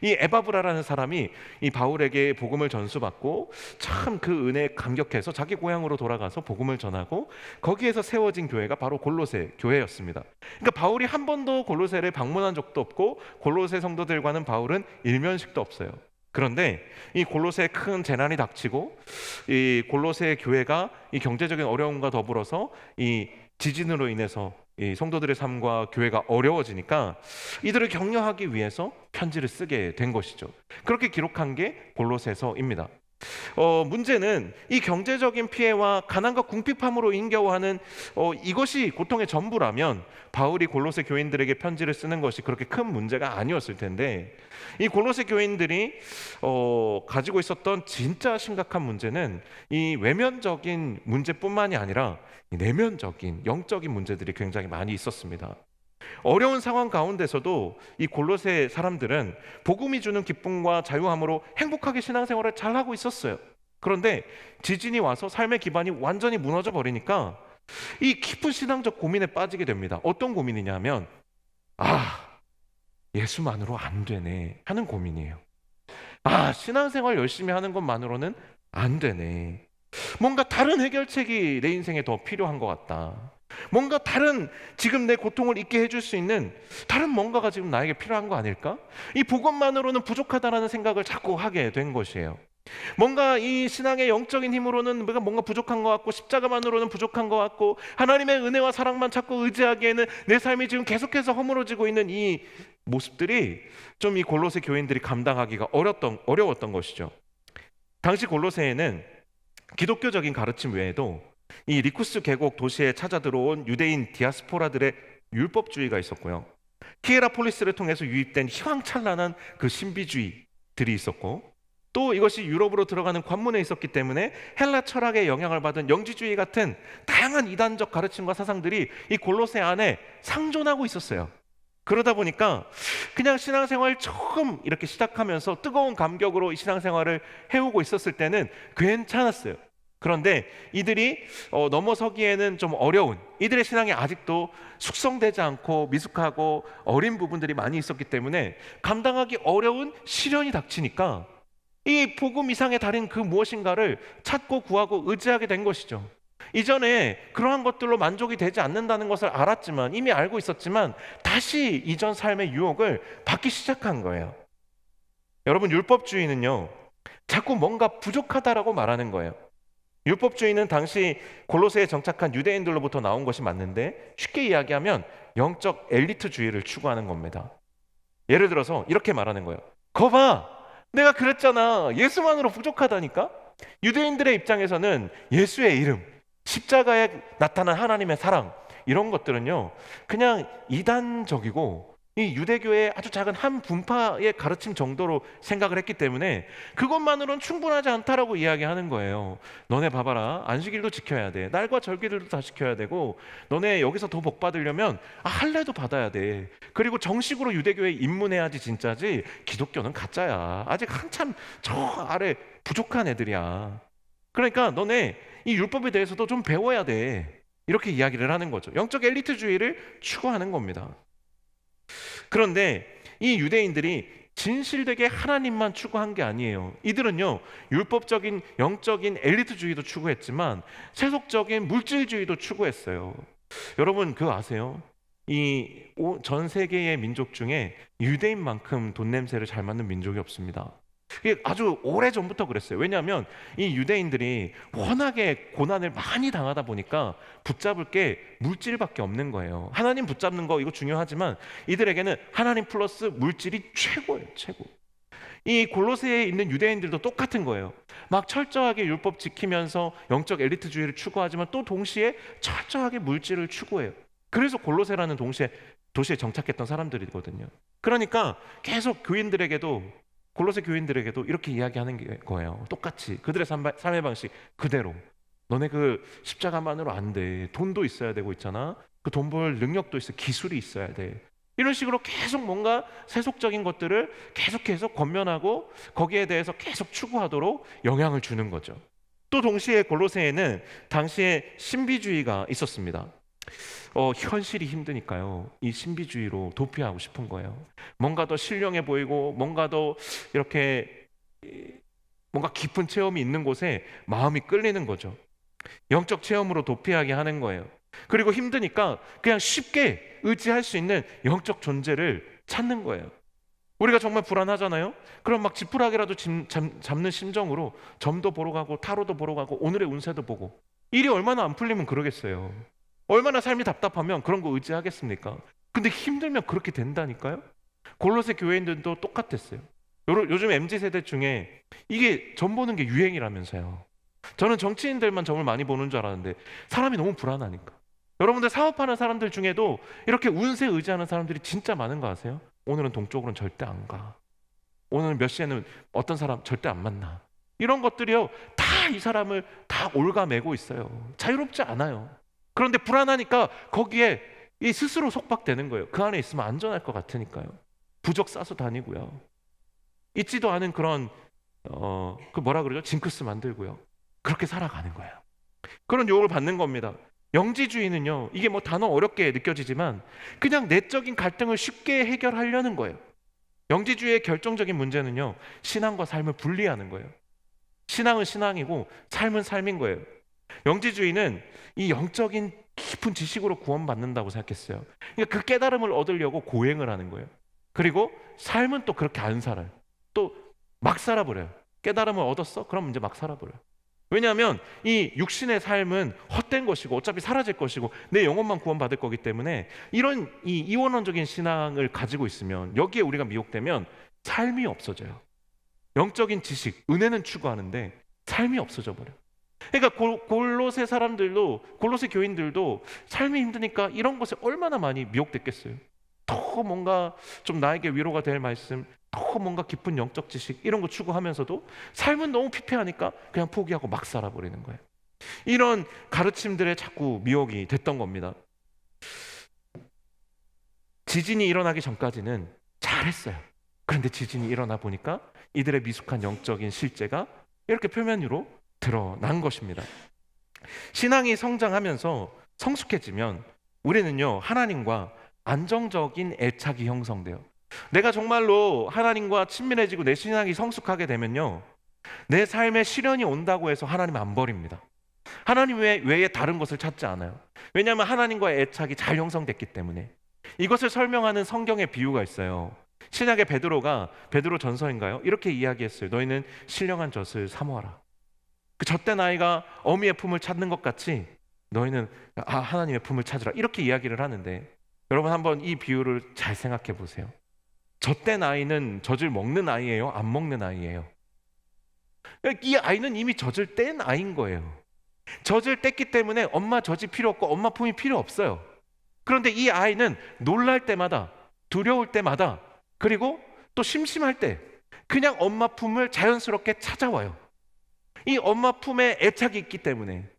B: 이 에바브라라는 사람이 이 바울에게 복음을 전수받고 참 그 은혜에 감격해서 자기 고향으로 돌아가서 복음을 전하고 거기에서 세워진 교회가 바로 골로새 교회였습니다. 그러니까 바울이 한 번도 골로새를 방문한 적도 없고 골로새 성도들과는 바울은 일면식도 없어요. 그런데 이 골로새에 큰 재난이 닥치고 이 골로새 교회가 이 경제적인 어려움과 더불어서 이 지진으로 인해서 이 성도들의 삶과 교회가 어려워지니까 이들을 격려하기 위해서 편지를 쓰게 된 것이죠. 그렇게 기록한 게 골로새서입니다. 문제는 이 경제적인 피해와 가난과 궁핍함으로 힘겨워하는 이것이 고통의 전부라면 바울이 골로새 교인들에게 편지를 쓰는 것이 그렇게 큰 문제가 아니었을 텐데, 이 골로새 교인들이 가지고 있었던 진짜 심각한 문제는 이 외면적인 문제뿐만이 아니라 내면적인 영적인 문제들이 굉장히 많이 있었습니다. 어려운 상황 가운데서도 이 골로새 사람들은 복음이 주는 기쁨과 자유함으로 행복하게 신앙생활을 잘하고 있었어요. 그런데 지진이 와서 삶의 기반이 완전히 무너져 버리니까 이 깊은 신앙적 고민에 빠지게 됩니다. 어떤 고민이냐면, 예수만으로 안 되네 하는 고민이에요. 신앙생활 열심히 하는 것만으로는 안 되네. 뭔가 다른 해결책이 내 인생에 더 필요한 것 같다. 뭔가 다른, 지금 내 고통을 잊게 해줄 수 있는 다른 뭔가가 지금 나에게 필요한 거 아닐까? 이 복음만으로는 부족하다라는 생각을 자꾸 하게 된 것이에요. 뭔가 이 신앙의 영적인 힘으로는 뭔가 부족한 것 같고, 십자가만으로는 부족한 것 같고, 하나님의 은혜와 사랑만 찾고 의지하기에는 내 삶이 지금 계속해서 허물어지고 있는 이 모습들이 좀 이 골로새 교인들이 감당하기가 어려웠던 것이죠. 당시 골로새에는 기독교적인 가르침 외에도 이 리쿠스 계곡 도시에 찾아 들어온 유대인 디아스포라들의 율법주의가 있었고요, 히에라폴리스를 통해서 유입된 희망찬란한 그 신비주의들이 있었고, 또 이것이 유럽으로 들어가는 관문에 있었기 때문에 헬라 철학의 영향을 받은 영지주의 같은 다양한 이단적 가르침과 사상들이 이 골로새 안에 상존하고 있었어요. 그러다 보니까 그냥 신앙생활 처음 이렇게 시작하면서 뜨거운 감격으로 이 신앙생활을 해오고 있었을 때는 괜찮았어요. 그런데 이들이 넘어서기에는 좀 어려운, 이들의 신앙이 아직도 숙성되지 않고 미숙하고 어린 부분들이 많이 있었기 때문에 감당하기 어려운 시련이 닥치니까 이 복음 이상의 달인 그 무엇인가를 찾고 구하고 의지하게 된 것이죠. 이전에 그러한 것들로 만족이 되지 않는다는 것을 알았지만, 이미 알고 있었지만 다시 이전 삶의 유혹을 받기 시작한 거예요. 여러분, 율법주의는요, 자꾸 뭔가 부족하다라고 말하는 거예요. 율법주의는 당시 골로새에 정착한 유대인들로부터 나온 것이 맞는데, 쉽게 이야기하면 영적 엘리트주의를 추구하는 겁니다. 예를 들어서 이렇게 말하는 거예요. 거봐, 내가 그랬잖아. 예수만으로 부족하다니까. 유대인들의 입장에서는 예수의 이름, 십자가에 나타난 하나님의 사랑, 이런 것들은요 그냥 이단적이고 이 유대교의 아주 작은 한 분파의 가르침 정도로 생각을 했기 때문에 그것만으로는 충분하지 않다라고 이야기하는 거예요. 너네 봐봐라, 안식일도 지켜야 돼, 날과 절기들도 다 지켜야 되고, 너네 여기서 더 복 받으려면 할례도 받아야 돼. 그리고 정식으로 유대교에 입문해야지 진짜지, 기독교는 가짜야. 아직 한참 저 아래 부족한 애들이야. 그러니까 너네 이 율법에 대해서도 좀 배워야 돼. 이렇게 이야기를 하는 거죠. 영적 엘리트주의를 추구하는 겁니다. 그런데 이 유대인들이 진실되게 하나님만 추구한 게 아니에요. 이들은요 율법적인 영적인 엘리트주의도 추구했지만 세속적인 물질주의도 추구했어요. 여러분 그거 아세요? 이 전 세계의 민족 중에 유대인만큼 돈 냄새를 잘 맡는 민족이 없습니다. 이게 아주 오래 전부터 그랬어요. 왜냐하면 이 유대인들이 워낙에 고난을 많이 당하다 보니까 붙잡을 게 물질밖에 없는 거예요. 하나님 붙잡는 거 이거 중요하지만 이들에게는 하나님 플러스 물질이 최고예요, 최고. 이 골로새에 있는 유대인들도 똑같은 거예요. 막 철저하게 율법 지키면서 영적 엘리트주의를 추구하지만 또 동시에 철저하게 물질을 추구해요. 그래서 골로새라는 도시에 정착했던 사람들이거든요. 그러니까 계속 골로새 교인들에게도 이렇게 이야기하는 거예요. 똑같이 그들의 삶의 방식 그대로. 너네 그 십자가만으로 안 돼. 돈도 있어야 되고 있잖아. 그 돈 벌 능력도 있어. 기술이 있어야 돼. 이런 식으로 계속 뭔가 세속적인 것들을 계속해서 권면하고 거기에 대해서 계속 추구하도록 영향을 주는 거죠. 또 동시에 골로새에는 당시에 신비주의가 있었습니다. 현실이 힘드니까요. 이 신비주의로 도피하고 싶은 거예요. 뭔가 더 신령해 보이고 뭔가 더 이렇게 뭔가 깊은 체험이 있는 곳에 마음이 끌리는 거죠. 영적 체험으로 도피하게 하는 거예요. 그리고 힘드니까 그냥 쉽게 의지할 수 있는 영적 존재를 찾는 거예요. 우리가 정말 불안하잖아요. 그럼 막 지푸라기라도 잡는 심정으로 점도 보러 가고 타로도 보러 가고 오늘의 운세도 보고. 일이 얼마나 안 풀리면 그러겠어요. 얼마나 삶이 답답하면 그런 거 의지하겠습니까? 근데 힘들면 그렇게 된다니까요. 골로새 교회인들도 똑같았어요. 요즘 MZ세대 중에 이게 점 보는 게 유행이라면서요. 저는 정치인들만 점을 많이 보는 줄 알았는데 사람이 너무 불안하니까. 여러분들 사업하는 사람들 중에도 이렇게 운세 의지하는 사람들이 진짜 많은 거 아세요? 오늘은 동쪽으로는 절대 안 가. 오늘 몇 시에는 어떤 사람 절대 안 만나. 이런 것들이요 다 이 사람을 다 올가매고 있어요. 자유롭지 않아요. 그런데 불안하니까 거기에 이 스스로 속박되는 거예요. 그 안에 있으면 안전할 것 같으니까요. 부적 싸서 다니고요. 있지도 않은 그런 그 뭐라 그러죠? 징크스 만들고요. 그렇게 살아가는 거예요. 그런 유혹을 받는 겁니다. 영지주의는요, 이게 뭐 단어 어렵게 느껴지지만 그냥 내적인 갈등을 쉽게 해결하려는 거예요. 영지주의의 결정적인 문제는요, 신앙과 삶을 분리하는 거예요. 신앙은 신앙이고 삶은 삶인 거예요. 영지주의는 이 영적인 깊은 지식으로 구원받는다고 생각했어요. 그러니까 그 깨달음을 얻으려고 고행을 하는 거예요. 그리고 삶은 또 그렇게 안 살아요. 또 막 살아버려요. 깨달음을 얻었어? 그럼 이제 막 살아버려요. 왜냐하면 이 육신의 삶은 헛된 것이고 어차피 사라질 것이고 내 영혼만 구원받을 거기 때문에 이런 이 이원론적인 신앙을 가지고 있으면 여기에 우리가 미혹되면 삶이 없어져요. 영적인 지식, 은혜는 추구하는데 삶이 없어져 버려요. 그러니까 골로새 교인들도 삶이 힘드니까 이런 것에 얼마나 많이 미혹됐겠어요. 더 뭔가 좀 나에게 위로가 될 말씀, 더 뭔가 깊은 영적 지식 이런 거 추구하면서도 삶은 너무 피폐하니까 그냥 포기하고 막 살아버리는 거예요. 이런 가르침들에 자꾸 미혹이 됐던 겁니다. 지진이 일어나기 전까지는 잘했어요. 그런데 지진이 일어나 보니까 이들의 미숙한 영적인 실제가 이렇게 표면 위로 드러난 것입니다. 신앙이 성장하면서 성숙해지면 우리는요, 하나님과 안정적인 애착이 형성돼요. 내가 정말로 하나님과 친밀해지고 내 신앙이 성숙하게 되면요, 내 삶에 시련이 온다고 해서 하나님 안 버립니다. 하나님 외에 다른 것을 찾지 않아요. 왜냐하면 하나님과의 애착이 잘 형성됐기 때문에. 이것을 설명하는 성경의 비유가 있어요. 신약의 베드로 전서인가요? 이렇게 이야기했어요. 너희는 신령한 젖을 사모하라. 그 젖된 아이가 어미의 품을 찾는 것 같이 너희는 하나님의 품을 찾으라, 이렇게 이야기를 하는데, 여러분 한번 이 비유를 잘 생각해 보세요. 젖된 아이는 젖을 먹는 아이예요? 안 먹는 아이예요? 이 아이는 이미 젖을 뗀 아이인 거예요. 젖을 뗐기 때문에 엄마 젖이 필요 없고 엄마 품이 필요 없어요. 그런데 이 아이는 놀랄 때마다, 두려울 때마다, 그리고 또 심심할 때 그냥 엄마 품을 자연스럽게 찾아와요. 이 엄마 품에 애착이 있기 때문에,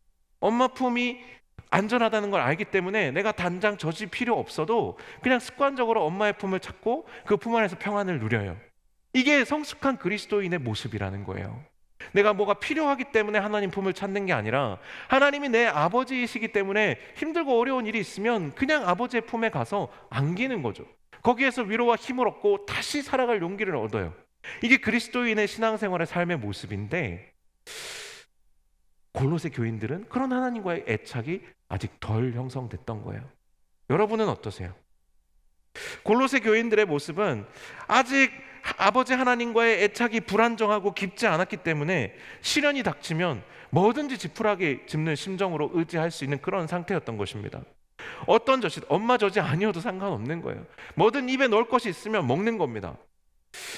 B: 엄마 품이 안전하다는 걸 알기 때문에 내가 당장 젖이 필요 없어도 그냥 습관적으로 엄마의 품을 찾고 그 품 안에서 평안을 누려요. 이게 성숙한 그리스도인의 모습이라는 거예요. 내가 뭐가 필요하기 때문에 하나님 품을 찾는 게 아니라 하나님이 내 아버지이시기 때문에 힘들고 어려운 일이 있으면 그냥 아버지의 품에 가서 안기는 거죠. 거기에서 위로와 힘을 얻고 다시 살아갈 용기를 얻어요. 이게 그리스도인의 신앙생활의 삶의 모습인데, 골로새 교인들은 그런 하나님과의 애착이 아직 덜 형성됐던 거예요. 여러분은 어떠세요? 골로새 교인들의 모습은 아직 아버지 하나님과의 애착이 불안정하고 깊지 않았기 때문에 시련이 닥치면 뭐든지 지푸라기 짚는 심정으로 의지할 수 있는 그런 상태였던 것입니다. 어떤 젖이 엄마 젖이 아니어도 상관없는 거예요. 뭐든 입에 넣을 것이 있으면 먹는 겁니다.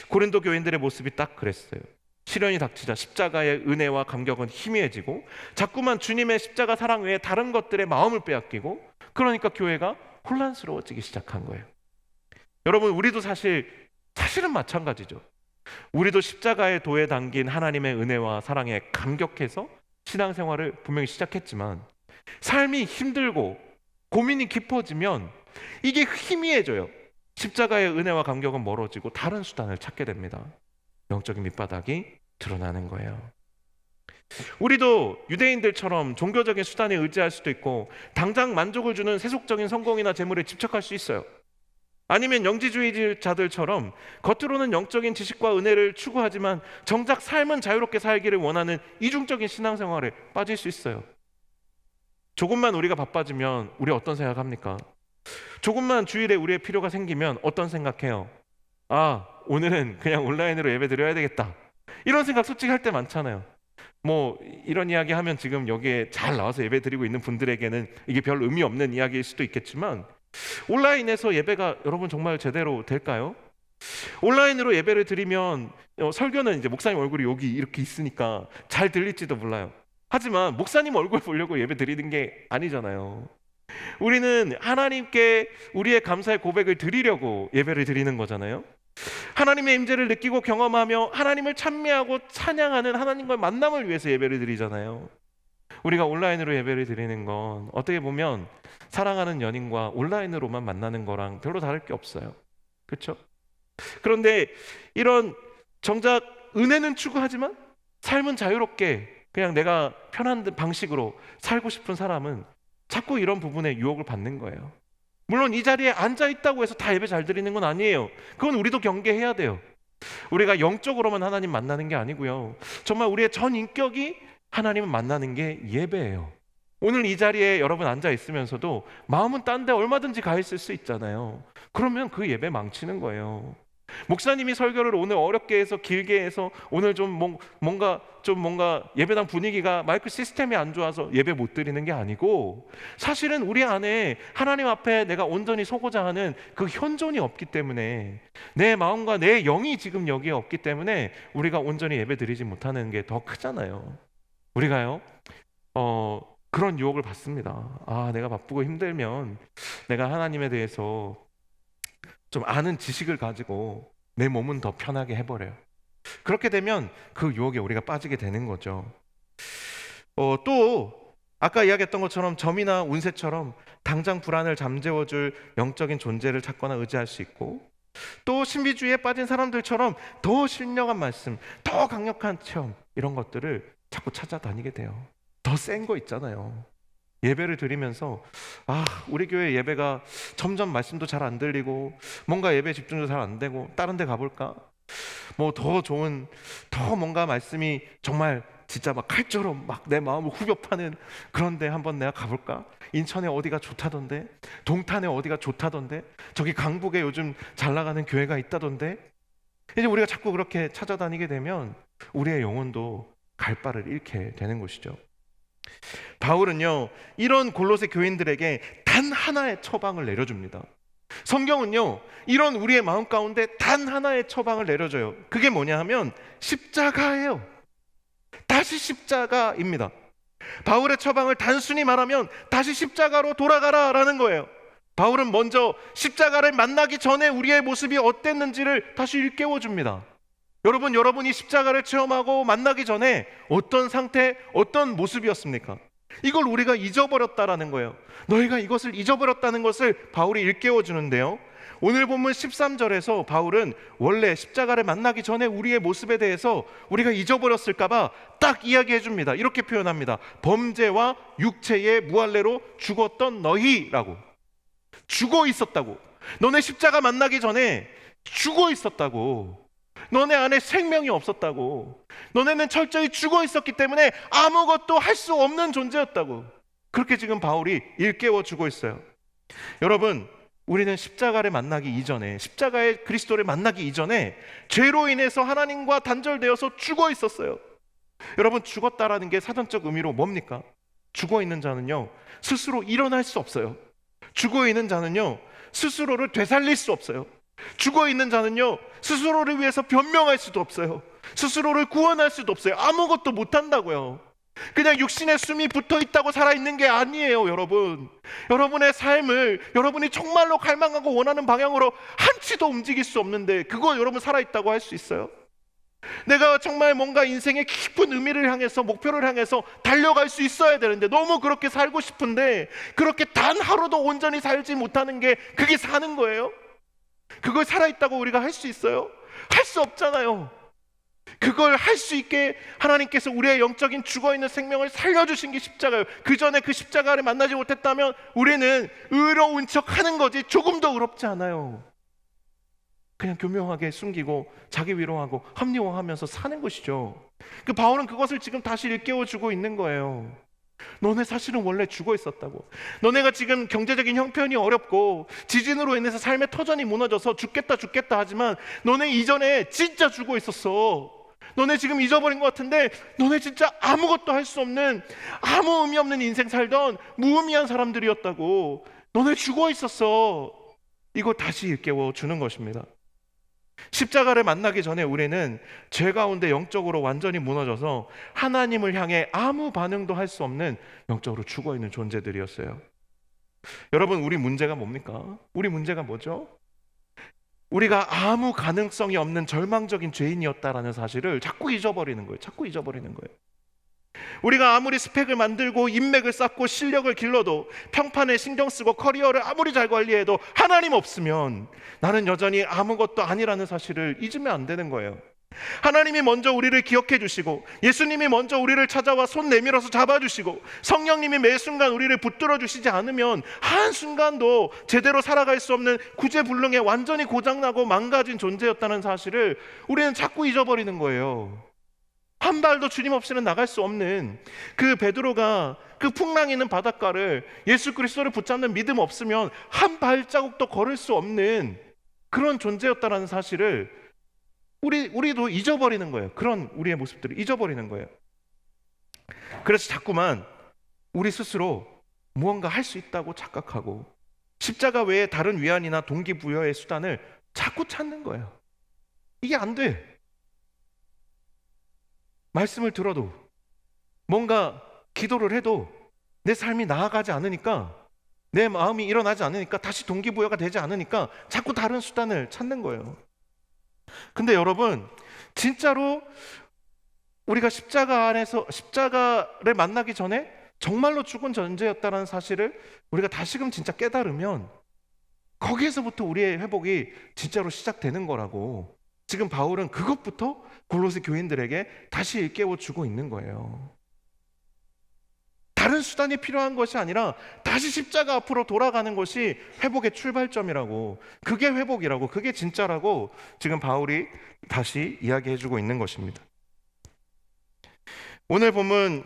B: 고린도 교인들의 모습이 딱 그랬어요. 시련이 닥치자 십자가의 은혜와 감격은 희미해지고 자꾸만 주님의 십자가 사랑 외에 다른 것들에 마음을 빼앗기고, 그러니까 교회가 혼란스러워지기 시작한 거예요. 여러분, 우리도 사실은 마찬가지죠. 우리도 십자가의 도에 담긴 하나님의 은혜와 사랑에 감격해서 신앙생활을 분명히 시작했지만, 삶이 힘들고 고민이 깊어지면 이게 희미해져요. 십자가의 은혜와 감격은 멀어지고 다른 수단을 찾게 됩니다. 영적인 밑바닥이 드러나는 거예요. 우리도 유대인들처럼 종교적인 수단에 의지할 수도 있고, 당장 만족을 주는 세속적인 성공이나 재물에 집착할 수 있어요. 아니면 영지주의자들처럼 겉으로는 영적인 지식과 은혜를 추구하지만 정작 삶은 자유롭게 살기를 원하는 이중적인 신앙생활에 빠질 수 있어요. 조금만 우리가 바빠지면 우리 어떤 생각합니까? 조금만 주일에 우리의 필요가 생기면 어떤 생각해요? 아, 오늘은 그냥 온라인으로 예배 드려야 되겠다, 이런 생각 솔직히 할 때 많잖아요. 뭐 이런 이야기 하면 지금 여기에 잘 나와서 예배 드리고 있는 분들에게는 이게 별 의미 없는 이야기일 수도 있겠지만, 온라인에서 예배가 여러분 정말 제대로 될까요? 온라인으로 예배를 드리면 설교는 이제 목사님 얼굴이 여기 이렇게 있으니까 잘 들릴지도 몰라요. 하지만 목사님 얼굴 보려고 예배 드리는 게 아니잖아요. 우리는 하나님께 우리의 감사의 고백을 드리려고 예배를 드리는 거잖아요. 하나님의 임재를 느끼고 경험하며 하나님을 찬미하고 찬양하는 하나님과의 만남을 위해서 예배를 드리잖아요. 우리가 온라인으로 예배를 드리는 건 어떻게 보면 사랑하는 연인과 온라인으로만 만나는 거랑 별로 다를 게 없어요. 그렇죠? 그런데 이런 정작 은혜는 추구하지만 삶은 자유롭게 그냥 내가 편한 방식으로 살고 싶은 사람은 자꾸 이런 부분에 유혹을 받는 거예요. 물론 이 자리에 앉아 있다고 해서 다 예배 잘 드리는 건 아니에요. 그건 우리도 경계해야 돼요. 우리가 영적으로만 하나님 만나는 게 아니고요, 정말 우리의 전 인격이 하나님을 만나는 게 예배예요. 오늘 이 자리에 여러분 앉아 있으면서도 마음은 딴 데 얼마든지 가 있을 수 있잖아요. 그러면 그 예배 망치는 거예요. 목사님이 설교를 오늘 어렵게 해서 길게 해서 오늘 좀 뭔가 예배당 분위기가 마이크 시스템이 안 좋아서 예배 못 드리는 게 아니고, 사실은 우리 안에 하나님 앞에 내가 온전히 서고자 하는 그 현존이 없기 때문에, 내 마음과 내 영이 지금 여기에 없기 때문에 우리가 온전히 예배 드리지 못하는 게 더 크잖아요. 우리가요 그런 유혹을 받습니다. 아, 내가 바쁘고 힘들면 내가 하나님에 대해서 좀 아는 지식을 가지고 내 몸은 더 편하게 해버려요. 그렇게 되면 그 유혹에 우리가 빠지게 되는 거죠. 또 아까 이야기했던 것처럼 점이나 운세처럼 당장 불안을 잠재워줄 영적인 존재를 찾거나 의지할 수 있고, 또 신비주의에 빠진 사람들처럼 더 신령한 말씀, 더 강력한 체험, 이런 것들을 자꾸 찾아다니게 돼요. 더 센 거 있잖아요. 예배를 드리면서 우리 교회 예배가 점점 말씀도 잘 안 들리고 뭔가 예배 집중도 잘 안 되고 다른 데 가볼까? 뭐 더 좋은, 더 뭔가 말씀이 정말 진짜 막 칼처럼 막 내 마음을 후벼 파는 그런 데 한번 내가 가볼까? 인천에 어디가 좋다던데, 동탄에 어디가 좋다던데, 저기 강북에 요즘 잘 나가는 교회가 있다던데. 이제 우리가 자꾸 그렇게 찾아다니게 되면 우리의 영혼도 갈 바를 잃게 되는 것이죠. 바울은요, 이런 골로새 교인들에게 단 하나의 처방을 내려줍니다. 성경은요, 이런 우리의 마음 가운데 단 하나의 처방을 내려줘요. 그게 뭐냐 하면 십자가예요. 다시 십자가입니다. 바울의 처방을 단순히 말하면 다시 십자가로 돌아가라라는 거예요. 바울은 먼저 십자가를 만나기 전에 우리의 모습이 어땠는지를 다시 일깨워줍니다. 여러분이 십자가를 체험하고 만나기 전에 어떤 상태, 어떤 모습이었습니까? 이걸 우리가 잊어버렸다라는 거예요. 너희가 이것을 잊어버렸다는 것을 바울이 일깨워주는데요, 오늘 본문 13절에서 바울은 원래 십자가를 만나기 전에 우리의 모습에 대해서 우리가 잊어버렸을까봐 딱 이야기해줍니다. 이렇게 표현합니다. 범죄와 육체의 무할례로 죽었던 너희라고. 죽어 있었다고. 너네 십자가 만나기 전에 죽어 있었다고. 너네 안에 생명이 없었다고. 너네는 철저히 죽어 있었기 때문에 아무것도 할 수 없는 존재였다고. 그렇게 지금 바울이 일깨워주고 있어요. 여러분, 우리는 십자가를 만나기 이전에, 십자가의 그리스도를 만나기 이전에 죄로 인해서 하나님과 단절되어서 죽어 있었어요. 여러분, 죽었다라는 게 사전적 의미로 뭡니까? 죽어 있는 자는요, 스스로 일어날 수 없어요. 죽어 있는 자는요, 스스로를 되살릴 수 없어요. 죽어 있는 자는요, 스스로를 위해서 변명할 수도 없어요. 스스로를 구원할 수도 없어요. 아무것도 못한다고요. 그냥 육신의 숨이 붙어 있다고 살아있는 게 아니에요, 여러분. 여러분의 삶을 여러분이 정말로 갈망하고 원하는 방향으로 한치도 움직일 수 없는데 그거 여러분 살아있다고 할 수 있어요? 내가 정말 뭔가 인생의 깊은 의미를 향해서, 목표를 향해서 달려갈 수 있어야 되는데, 너무 그렇게 살고 싶은데 그렇게 단 하루도 온전히 살지 못하는 게 그게 사는 거예요? 그걸 살아있다고 우리가 할 수 있어요? 할 수 없잖아요. 그걸 할 수 있게 하나님께서 우리의 영적인 죽어있는 생명을 살려주신 게 십자가예요. 그 전에 그 십자가를 만나지 못했다면 우리는 의로운 척 하는 거지 조금도 의롭지 않아요. 그냥 교묘하게 숨기고 자기 위로하고 합리화하면서 사는 것이죠. 그 바울은 그것을 지금 다시 일깨워주고 있는 거예요. 너네 사실은 원래 죽어 있었다고. 너네가 지금 경제적인 형편이 어렵고 지진으로 인해서 삶의 터전이 무너져서 죽겠다 하지만 너네 이전에 진짜 죽어 있었어. 너네 지금 잊어버린 것 같은데 너네 진짜 아무것도 할 수 없는, 아무 의미 없는 인생 살던 무의미한 사람들이었다고. 너네 죽어 있었어. 이거 다시 일깨워 주는 것입니다. 십자가를 만나기 전에 우리는 죄 가운데 영적으로 완전히 무너져서 하나님을 향해 아무 반응도 할 수 없는 영적으로 죽어있는 존재들이었어요. 여러분, 우리 문제가 뭡니까? 우리 문제가 뭐죠? 우리가 아무 가능성이 없는 절망적인 죄인이었다라는 사실을 자꾸 잊어버리는 거예요. 자꾸 잊어버리는 거예요. 우리가 아무리 스펙을 만들고 인맥을 쌓고 실력을 길러도, 평판에 신경 쓰고 커리어를 아무리 잘 관리해도 하나님 없으면 나는 여전히 아무것도 아니라는 사실을 잊으면 안 되는 거예요. 하나님이 먼저 우리를 기억해 주시고, 예수님이 먼저 우리를 찾아와 손 내밀어서 잡아주시고, 성령님이 매 순간 우리를 붙들어 주시지 않으면 한순간도 제대로 살아갈 수 없는 구제불능에 완전히 고장나고 망가진 존재였다는 사실을 우리는 자꾸 잊어버리는 거예요. 한 발도 주님 없이는 나갈 수 없는 그 베드로가 그 풍랑이 있는 바닷가를, 예수 그리스도를 붙잡는 믿음 없으면 한 발자국도 걸을 수 없는 그런 존재였다는 사실을 우리도 잊어버리는 거예요. 그런 우리의 모습들을 잊어버리는 거예요. 그래서 자꾸만 우리 스스로 무언가 할 수 있다고 착각하고 십자가 외에 다른 위안이나 동기부여의 수단을 자꾸 찾는 거예요. 이게 안 돼. 말씀을 들어도, 뭔가 기도를 해도 내 삶이 나아가지 않으니까, 내 마음이 일어나지 않으니까, 다시 동기부여가 되지 않으니까 자꾸 다른 수단을 찾는 거예요. 근데 여러분, 진짜로 우리가 십자가 안에서, 십자가를 만나기 전에 정말로 죽은 존재였다는 사실을 우리가 다시금 진짜 깨달으면 거기에서부터 우리의 회복이 진짜로 시작되는 거라고 지금 바울은 그것부터 골로새 교인들에게 다시 일깨워주고 있는 거예요. 다른 수단이 필요한 것이 아니라 다시 십자가 앞으로 돌아가는 것이 회복의 출발점이라고, 그게 회복이라고, 그게 진짜라고 지금 바울이 다시 이야기해주고 있는 것입니다. 오늘 본문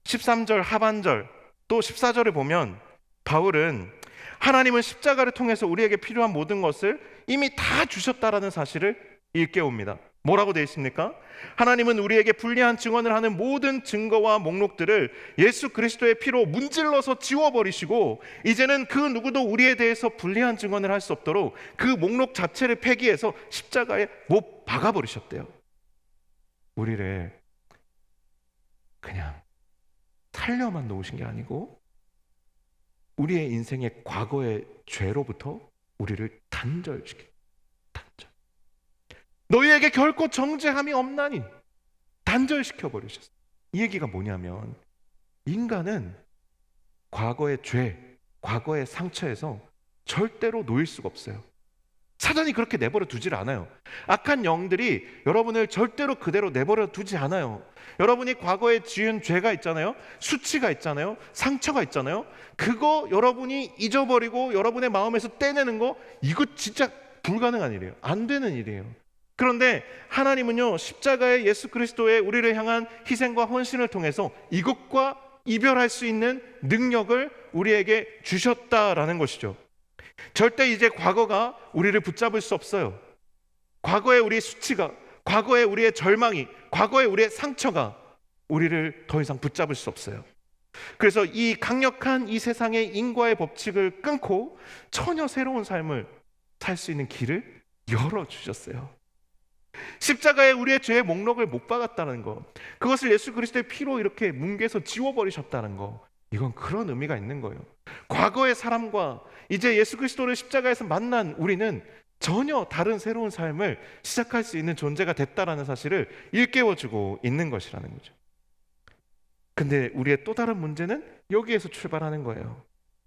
B: 13절 하반절 또 14절을 보면 바울은 하나님은 십자가를 통해서 우리에게 필요한 모든 것을 이미 다 주셨다라는 사실을 일깨웁니다. 뭐라고 되어 있습니까? 하나님은 우리에게 불리한 증언을 하는 모든 증거와 목록들을 예수 그리스도의 피로 문질러서 지워버리시고, 이제는 그 누구도 우리에 대해서 불리한 증언을 할 수 없도록 그 목록 자체를 폐기해서 십자가에 못 박아버리셨대요. 우리를 그냥 살려만 놓으신 게 아니고 우리의 인생의 과거의 죄로부터 우리를 단절시켜. 단절. 너희에게 결코 정죄함이 없나니 단절시켜 버리셨어요. 이 얘기가 뭐냐면, 인간은 과거의 죄, 과거의 상처에서 절대로 놓일 수가 없어요. 사단이 그렇게 내버려 두질 않아요. 악한 영들이 여러분을 절대로 그대로 내버려 두지 않아요. 여러분이 과거에 지은 죄가 있잖아요, 수치가 있잖아요, 상처가 있잖아요. 그거 여러분이 잊어버리고 여러분의 마음에서 떼내는 거, 이거 진짜 불가능한 일이에요. 안 되는 일이에요. 그런데 하나님은요, 십자가의 예수 그리스도의 우리를 향한 희생과 헌신을 통해서 이것과 이별할 수 있는 능력을 우리에게 주셨다라는 것이죠. 절대 이제 과거가 우리를 붙잡을 수 없어요. 과거의 우리의 수치가, 과거의 우리의 절망이, 과거의 우리의 상처가 우리를 더 이상 붙잡을 수 없어요. 그래서 이 강력한 이 세상의 인과의 법칙을 끊고 전혀 새로운 삶을 살 수 있는 길을 열어주셨어요. 십자가에 우리의 죄의 목록을 못 박았다는 거, 그것을 예수 그리스도의 피로 이렇게 뭉개서 지워버리셨다는 거, 이건 그런 의미가 있는 거예요. 과거의 사람과 이제 예수 그리스도를 십자가에서 만난 우리는 전혀 다른 새로운 삶을 시작할 수 있는 존재가 됐다라는 사실을 일깨워주고 있는 것이라는 거죠. 근데 우리의 또 다른 문제는 여기에서 출발하는 거예요.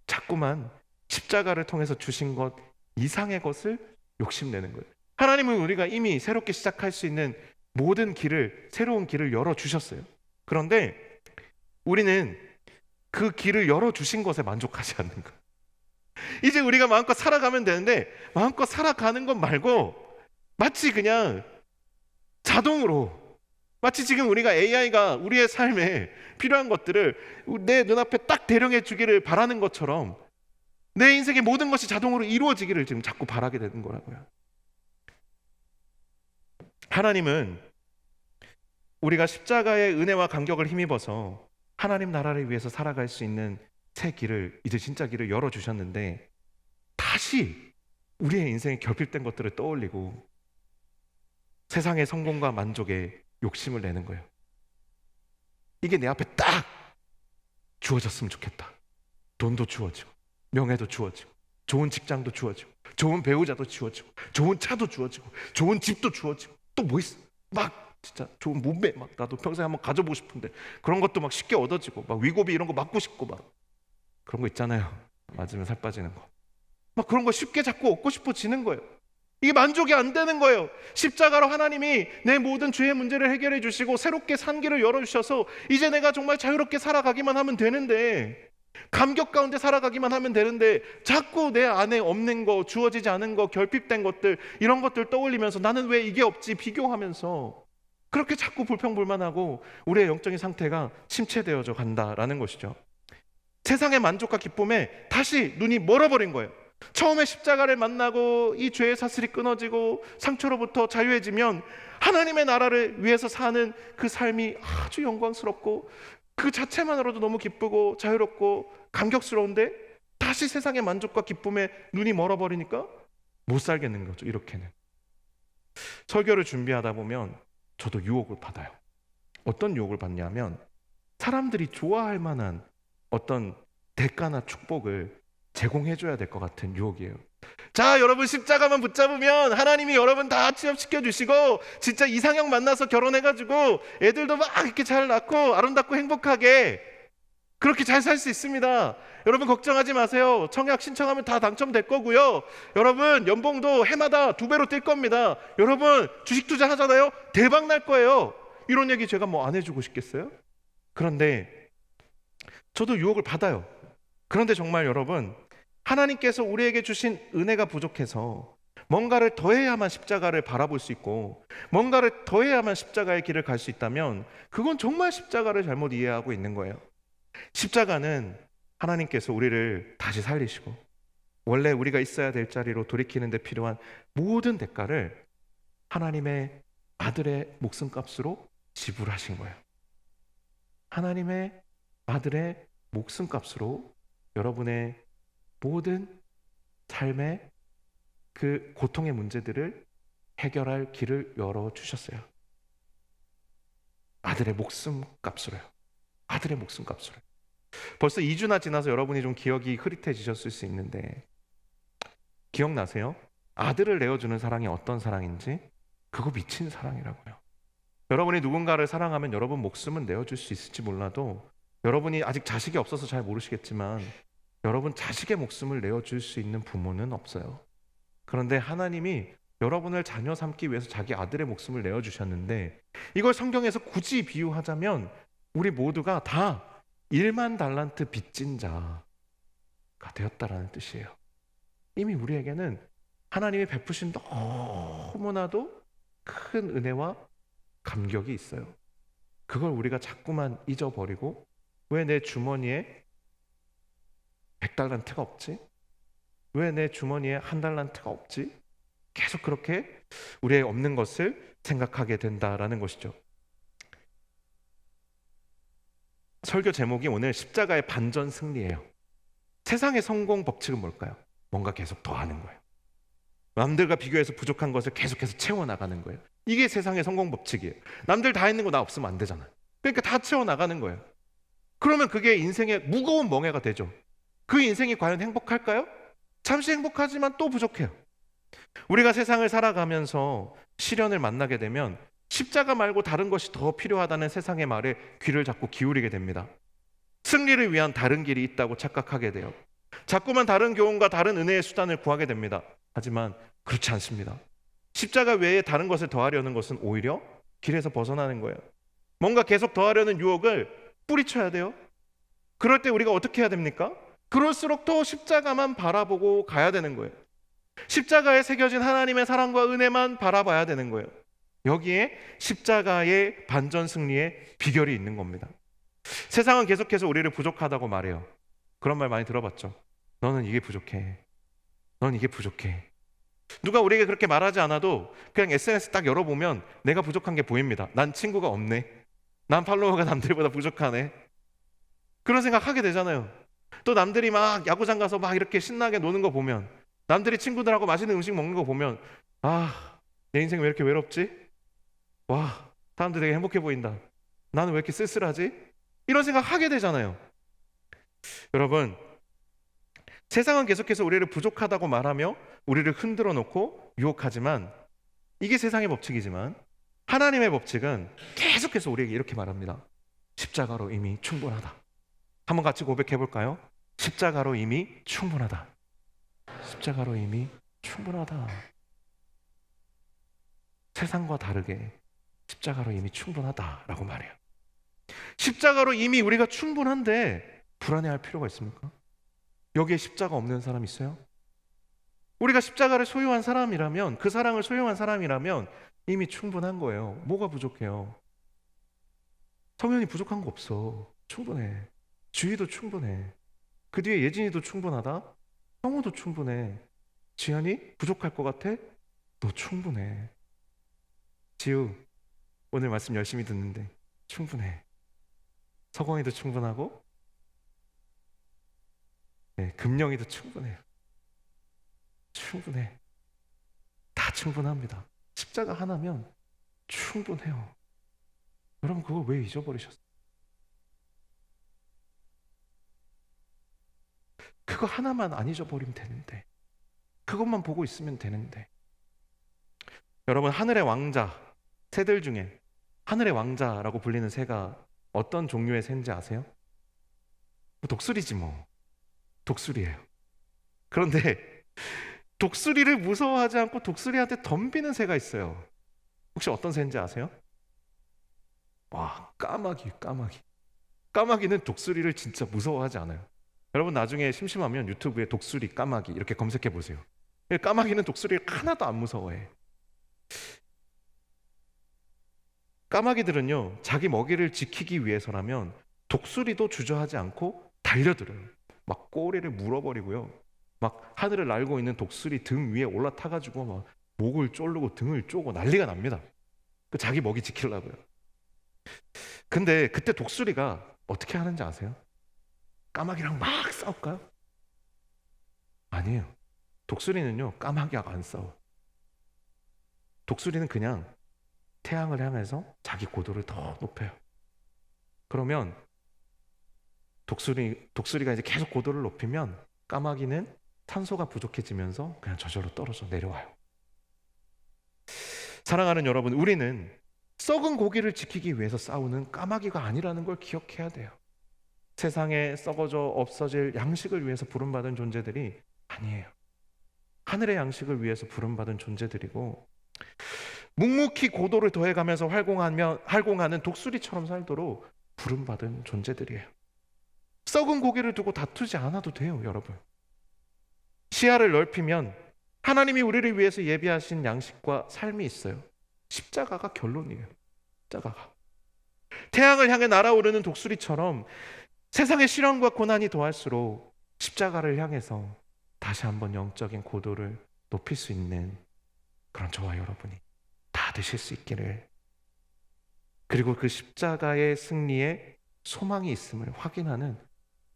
B: 자꾸만 십자가를 통해서 주신 것 이상의 것을 욕심내는 거예요. 하나님은 우리가 이미 새롭게 시작할 수 있는 모든 길을, 새로운 길을 열어주셨어요. 그런데 우리는 그 길을 열어주신 것에 만족하지 않는 거예요. 이제 우리가 마음껏 살아가면 되는데, 마음껏 살아가는 것 말고 마치 그냥 자동으로, 마치 지금 우리가 AI가 우리의 삶에 필요한 것들을 내 눈앞에 딱 대령해 주기를 바라는 것처럼 내 인생의 모든 것이 자동으로 이루어지기를 지금 자꾸 바라게 되는 거라고요. 하나님은 우리가 십자가의 은혜와 감격을 힘입어서 하나님 나라를 위해서 살아갈 수 있는 새 길을, 이제 진짜 길을 열어주셨는데, 다시 우리의 인생에 결핍된 것들을 떠올리고 세상의 성공과 만족에 욕심을 내는 거예요. 이게 내 앞에 딱 주어졌으면 좋겠다. 돈도 주어지고, 명예도 주어지고, 좋은 직장도 주어지고, 좋은 배우자도 주어지고, 좋은 차도 주어지고, 좋은 집도 주어지고, 또 뭐 있어? 막 진짜 좋은 몸매, 막 나도 평생 한번 가져보고 싶은데 그런 것도 막 쉽게 얻어지고, 막 위고비 이런 거 맞고 싶고, 막 그런 거 있잖아요. 맞으면 살 빠지는 거. 막 그런 거 쉽게 자꾸 얻고 싶어지는 거예요. 이게 만족이 안 되는 거예요. 십자가로 하나님이 내 모든 죄의 문제를 해결해 주시고 새롭게 산 길을 열어주셔서 이제 내가 정말 자유롭게 살아가기만 하면 되는데, 감격 가운데 살아가기만 하면 되는데, 자꾸 내 안에 없는 거, 주어지지 않은 거, 결핍된 것들, 이런 것들 떠올리면서 나는 왜 이게 없지 비교하면서 그렇게 자꾸 불평불만하고 우리의 영적인 상태가 침체되어져 간다라는 것이죠. 세상의 만족과 기쁨에 다시 눈이 멀어버린 거예요. 처음에 십자가를 만나고 이 죄의 사슬이 끊어지고 상처로부터 자유해지면 하나님의 나라를 위해서 사는 그 삶이 아주 영광스럽고 그 자체만으로도 너무 기쁘고 자유롭고 감격스러운데, 다시 세상의 만족과 기쁨에 눈이 멀어버리니까 못 살겠는 거죠. 이렇게는. 설교를 준비하다 보면 저도 유혹을 받아요. 어떤 유혹을 받냐면, 사람들이 좋아할 만한 어떤 대가나 축복을 제공해줘야 될 것 같은 유혹이에요. 자, 여러분 십자가만 붙잡으면 하나님이 여러분 다 취업시켜 주시고 진짜 이상형 만나서 결혼해가지고 애들도 막 이렇게 잘 낳고 아름답고 행복하게 그렇게 잘 살 수 있습니다. 여러분 걱정하지 마세요. 청약 신청하면 다 당첨될 거고요. 여러분 연봉도 해마다 2배로 뛸 겁니다. 여러분 주식 투자 하잖아요. 대박 날 거예요. 이런 얘기 제가 뭐 안 해주고 싶겠어요? 그런데 저도 유혹을 받아요. 그런데 정말 여러분, 하나님께서 우리에게 주신 은혜가 부족해서 뭔가를 더해야만 십자가를 바라볼 수 있고 뭔가를 더해야만 십자가의 길을 갈 수 있다면 그건 정말 십자가를 잘못 이해하고 있는 거예요. 십자가는 하나님께서 우리를 다시 살리시고 원래 우리가 있어야 될 자리로 돌이키는 데 필요한 모든 대가를 하나님의 아들의 목숨값으로 지불하신 거예요. 하나님의 아들의 목숨값으로 여러분의 모든 삶의 그 고통의 문제들을 해결할 길을 열어주셨어요. 아들의 목숨값으로요. 아들의 목숨값으로. 벌써 2주나 지나서 여러분이 좀 기억이 흐릿해지셨을 수 있는데, 기억나세요? 아들을 내어주는 사랑이 어떤 사랑인지? 그거 미친 사랑이라고요. 여러분이 누군가를 사랑하면 여러분 목숨은 내어줄 수 있을지 몰라도, 여러분이 아직 자식이 없어서 잘 모르시겠지만 여러분 자식의 목숨을 내어줄 수 있는 부모는 없어요. 그런데 하나님이 여러분을 자녀 삼기 위해서 자기 아들의 목숨을 내어주셨는데, 이걸 성경에서 굳이 비유하자면 우리 모두가 다 1만 달란트 빚진 자가 되었다라는 뜻이에요. 이미 우리에게는 하나님이 베푸신 너무나도 큰 은혜와 감격이 있어요. 그걸 우리가 자꾸만 잊어버리고, 왜 내 주머니에 100달란트가 없지? 왜 내 주머니에 한 달란트가 없지? 계속 그렇게 우리의 없는 것을 생각하게 된다라는 것이죠. 설교 제목이 오늘 십자가의 반전 승리예요. 세상의 성공 법칙은 뭘까요? 뭔가 계속 더하는 거예요. 남들과 비교해서 부족한 것을 계속해서 채워나가는 거예요. 이게 세상의 성공 법칙이에요. 남들 다 있는 거 나 없으면 안 되잖아요. 그러니까 다 채워나가는 거예요. 그러면 그게 인생의 무거운 멍해가 되죠. 그 인생이 과연 행복할까요? 잠시 행복하지만 또 부족해요. 우리가 세상을 살아가면서 시련을 만나게 되면 십자가 말고 다른 것이 더 필요하다는 세상의 말에 귀를 자꾸 기울이게 됩니다. 승리를 위한 다른 길이 있다고 착각하게 돼요. 자꾸만 다른 교훈과 다른 은혜의 수단을 구하게 됩니다. 하지만 그렇지 않습니다. 십자가 외에 다른 것을 더하려는 것은 오히려 길에서 벗어나는 거예요. 뭔가 계속 더하려는 유혹을 뿌리쳐야 돼요. 그럴 때 우리가 어떻게 해야 됩니까? 그럴수록 더 십자가만 바라보고 가야 되는 거예요. 십자가에 새겨진 하나님의 사랑과 은혜만 바라봐야 되는 거예요. 여기에 십자가의 반전 승리의 비결이 있는 겁니다. 세상은 계속해서 우리를 부족하다고 말해요. 그런 말 많이 들어봤죠. 너는 이게 부족해. 넌 이게 부족해. 누가 우리에게 그렇게 말하지 않아도 그냥 SNS 딱 열어보면 내가 부족한 게 보입니다. 난 친구가 없네. 난 팔로워가 남들보다 부족하네. 그런 생각 하게 되잖아요. 또 남들이 막 야구장 가서 막 이렇게 신나게 노는 거 보면, 남들이 친구들하고 맛있는 음식 먹는 거 보면, 아, 내 인생 왜 이렇게 외롭지? 와, 사람들 되게 행복해 보인다. 나는 왜 이렇게 쓸쓸하지? 이런 생각 하게 되잖아요. 여러분, 세상은 계속해서 우리를 부족하다고 말하며 우리를 흔들어 놓고 유혹하지만, 이게 세상의 법칙이지만 하나님의 법칙은 계속해서 우리에게 이렇게 말합니다. 십자가로 이미 충분하다. 한번 같이 고백해 볼까요? 십자가로 이미 충분하다. 십자가로 이미 충분하다. 세상과 다르게 십자가로 이미 충분하다라고 말해요. 십자가로 이미 우리가 충분한데 불안해할 필요가 있습니까? 여기에 십자가 없는 사람 있어요? 우리가 십자가를 소유한 사람이라면, 그 사랑을 소유한 사람이라면 이미 충분한 거예요. 뭐가 부족해요? 성현이 부족한 거 없어. 충분해. 주희도 충분해. 그 뒤에 예진이도 충분하다. 성우도 충분해. 지한이 부족할 것 같아? 너 충분해. 지우, 오늘 말씀 열심히 듣는데 충분해. 서광이도 충분하고, 네, 금영이도 충분해요. 충분해. 다 충분합니다. 십자가 하나면 충분해요. 여러분, 그걸 왜 잊어버리셨어요? 그거 하나만 안 잊어버리면 되는데, 그것만 보고 있으면 되는데. 여러분, 하늘의 왕자, 새들 중에 하늘의 왕자라고 불리는 새가 어떤 종류의 새인지 아세요? 독수리지 뭐. 독수리예요. 그런데 독수리를 무서워하지 않고 독수리한테 덤비는 새가 있어요. 혹시 어떤 새인지 아세요? 와, 까마귀. 까마귀는 독수리를 진짜 무서워하지 않아요. 여러분, 나중에 심심하면 유튜브에 독수리, 까마귀 이렇게 검색해 보세요. 까마귀는 독수리를 하나도 안 무서워해. 까마귀들은요, 자기 먹이를 지키기 위해서라면 독수리도 주저하지 않고 달려들어요. 막 꼬리를 물어버리고요, 막 하늘을 날고 있는 독수리 등 위에 올라타가지고 막 목을 쪼르고 등을 쪼고 난리가 납니다. 그 자기 먹이 지키려고요. 근데 그때 독수리가 어떻게 하는지 아세요? 까마귀랑 막 싸울까요? 아니에요. 독수리는요, 까마귀하고 안 싸워. 독수리는 그냥 태양을 향해서 자기 고도를 더 높여요. 그러면 독수리가 이제 계속 고도를 높이면 까마귀는 산소가 부족해지면서 그냥 저절로 떨어져 내려와요. 사랑하는 여러분, 우리는 썩은 고기를 지키기 위해서 싸우는 까마귀가 아니라는 걸 기억해야 돼요. 세상에 썩어져 없어질 양식을 위해서 부름받은 존재들이 아니에요. 하늘의 양식을 위해서 부름받은 존재들이고, 묵묵히 고도를 더해가면서 활공하는 독수리처럼 살도록 부름받은 존재들이에요. 썩은 고기를 두고 다투지 않아도 돼요, 여러분. 시야를 넓히면 하나님이 우리를 위해서 예비하신 양식과 삶이 있어요. 십자가가 결론이에요. 십자가가. 태양을 향해 날아오르는 독수리처럼 세상의 시련과 고난이 더할수록 십자가를 향해서 다시 한번 영적인 고도를 높일 수 있는 그런 저와 여러분이 다 되실 수 있기를, 그리고 그 십자가의 승리에 소망이 있음을 확인하는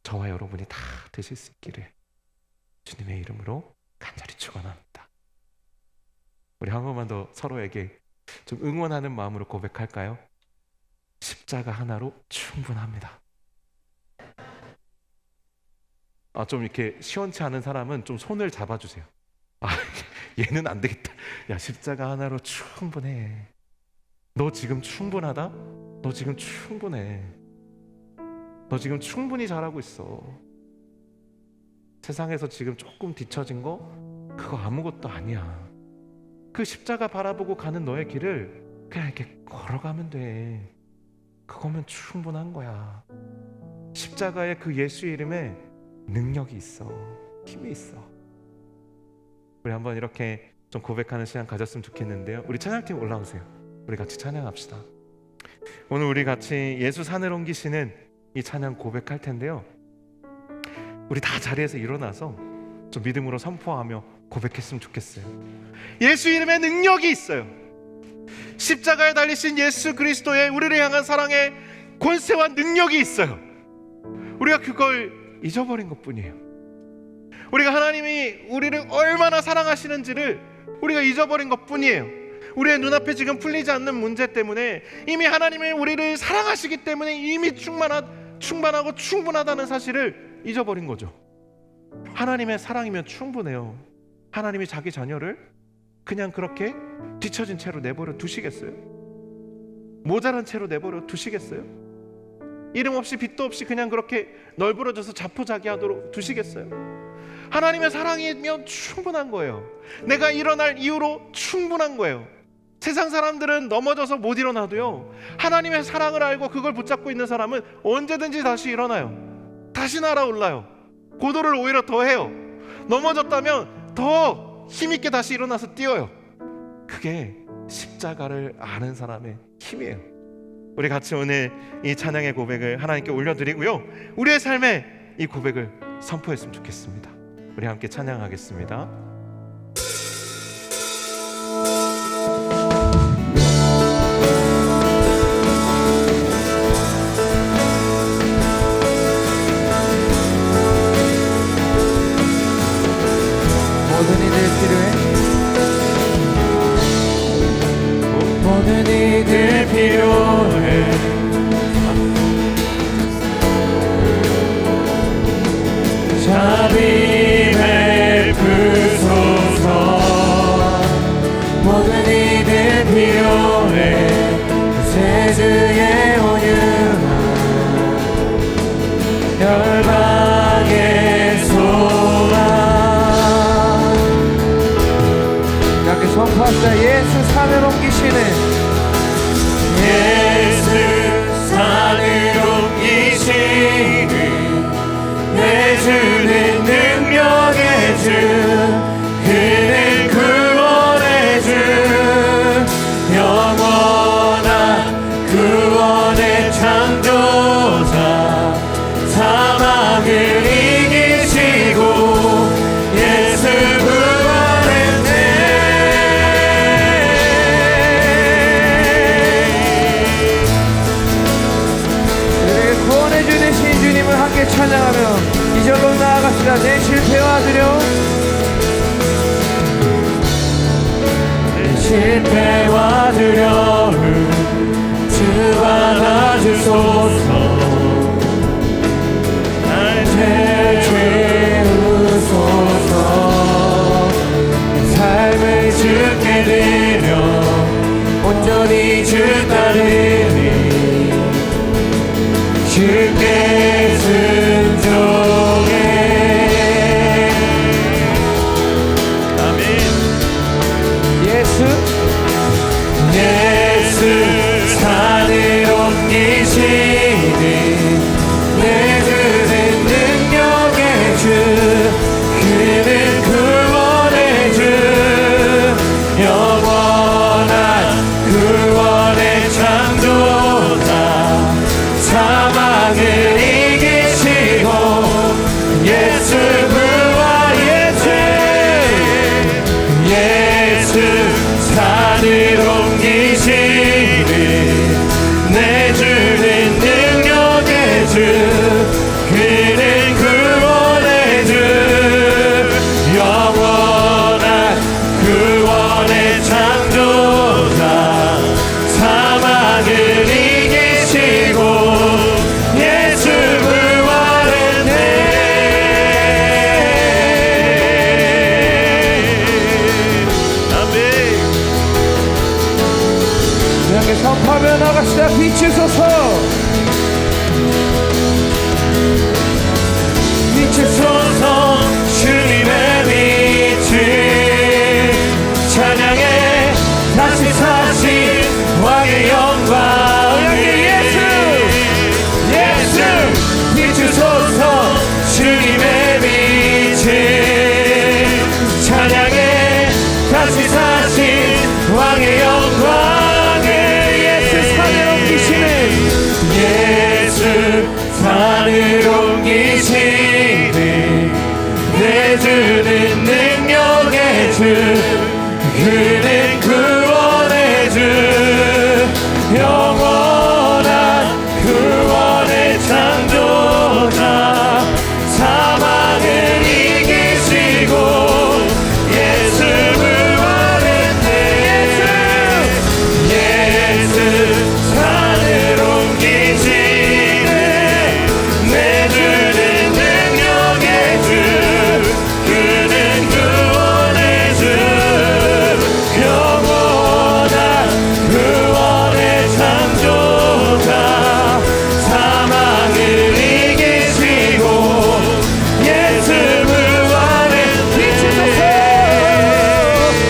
B: 저와 여러분이 다 되실 수 있기를 주님의 이름으로 간절히 축원합니다. 우리 한 번만 더 서로에게 좀 응원하는 마음으로 고백할까요? 십자가 하나로 충분합니다. 좀 이렇게 시원치 않은 사람은 좀 손을 잡아주세요. 얘는 안 되겠다. 야, 십자가 하나로 충분해. 너 지금 충분하다? 너 지금 충분해. 너 지금 충분히 잘하고 있어. 세상에서 지금 조금 뒤처진 거 그거 아무것도 아니야. 그 십자가 바라보고 가는 너의 길을 그냥 이렇게 걸어가면 돼. 그거면 충분한 거야. 십자가의 그 예수 이름에 능력이 있어. 힘이 있어. 우리 한번 이렇게 좀 고백하는 시간 가졌으면 좋겠는데요. 우리 찬양팀 올라오세요. 우리 같이 찬양합시다. 오늘 우리 같이 예수 산을 옮기시는 이 찬양 고백할 텐데요. 우리 다 자리에서 일어나서 좀 믿음으로 선포하며 고백했으면 좋겠어요. 예수 이름에 능력이 있어요. 십자가에 달리신 예수 그리스도의 우리를 향한 사랑의 권세와 능력이 있어요. 우리가 그걸 잊어버린 것뿐이에요. 우리가 하나님이 우리를 얼마나 사랑하시는지를 우리가 잊어버린 것뿐이에요. 우리의 눈앞에 지금 풀리지 않는 문제 때문에 이미 하나님이 우리를 사랑하시기 때문에 이미 충만하고 충분하다는 사실을 잊어버린 거죠. 하나님의 사랑이면 충분해요. 하나님이 자기 자녀를 그냥 그렇게 뒤처진 채로 내버려 두시겠어요? 모자란 채로 내버려 두시겠어요? 이름 없이 빛도 없이 그냥 그렇게 널브러져서 자포자기하도록 두시겠어요? 하나님의 사랑이면 충분한 거예요. 내가 일어날 이유로 충분한 거예요. 세상 사람들은 넘어져서 못 일어나도요, 하나님의 사랑을 알고 그걸 붙잡고 있는 사람은 언제든지 다시 일어나요. 다시 날아올라요. 고도를 오히려 더 해요. 넘어졌다면 더 힘있게 다시 일어나서 뛰어요. 그게 십자가를 아는 사람의 힘이에요. 우리 같이 오늘 이 찬양의 고백을 하나님께 올려드리고요, 우리의 삶에 이 고백을 선포했으면 좋겠습니다. 우리 함께 찬양하겠습니다.
A: 모든 이들 필요해. 모든 이들 필요해. 자비 베푸소서. 모든 이들 필요해. 세주의 온유함 열방의 소망. 이렇게 선포합시다. 예수 산을 옮기시는, 예수 산을 옮기시는 내 주는 능력의 주, 그는 구원의 주, 영원한 구원의 창조자, 사망을 이기시고 예수 부활했네. 우리에게 구원해주 되신 주님을 함께 찬양하며 이 절로 나아갑시다. 내 실패와 두려움, 내 실패와 두려움 주 받아주소서. 날 채우소서. 삶을 주께 드려 온전히 주 따르니 주께 순종해. 아멘. 예수
F: 할렐루야. 비추소서.
E: 비추소서 주님의 빛을 찬양해 다시 사신 왕의 영광을 예수 비추소서 주님의 빛을 찬양해 다시 사신 왕의 영광을 예수 산을 옮기시는 예수 산을 옮기시는 내주는 능력의 주 그는 구원의 주 영원한 구원의 창조자 사망을 이기시고 예수 부활했네 예수 산을 옮기시네 내주는 능력의 주 그는 구원의 주 영원한 구원의 창조자 사망을 이기시고 예수 부활의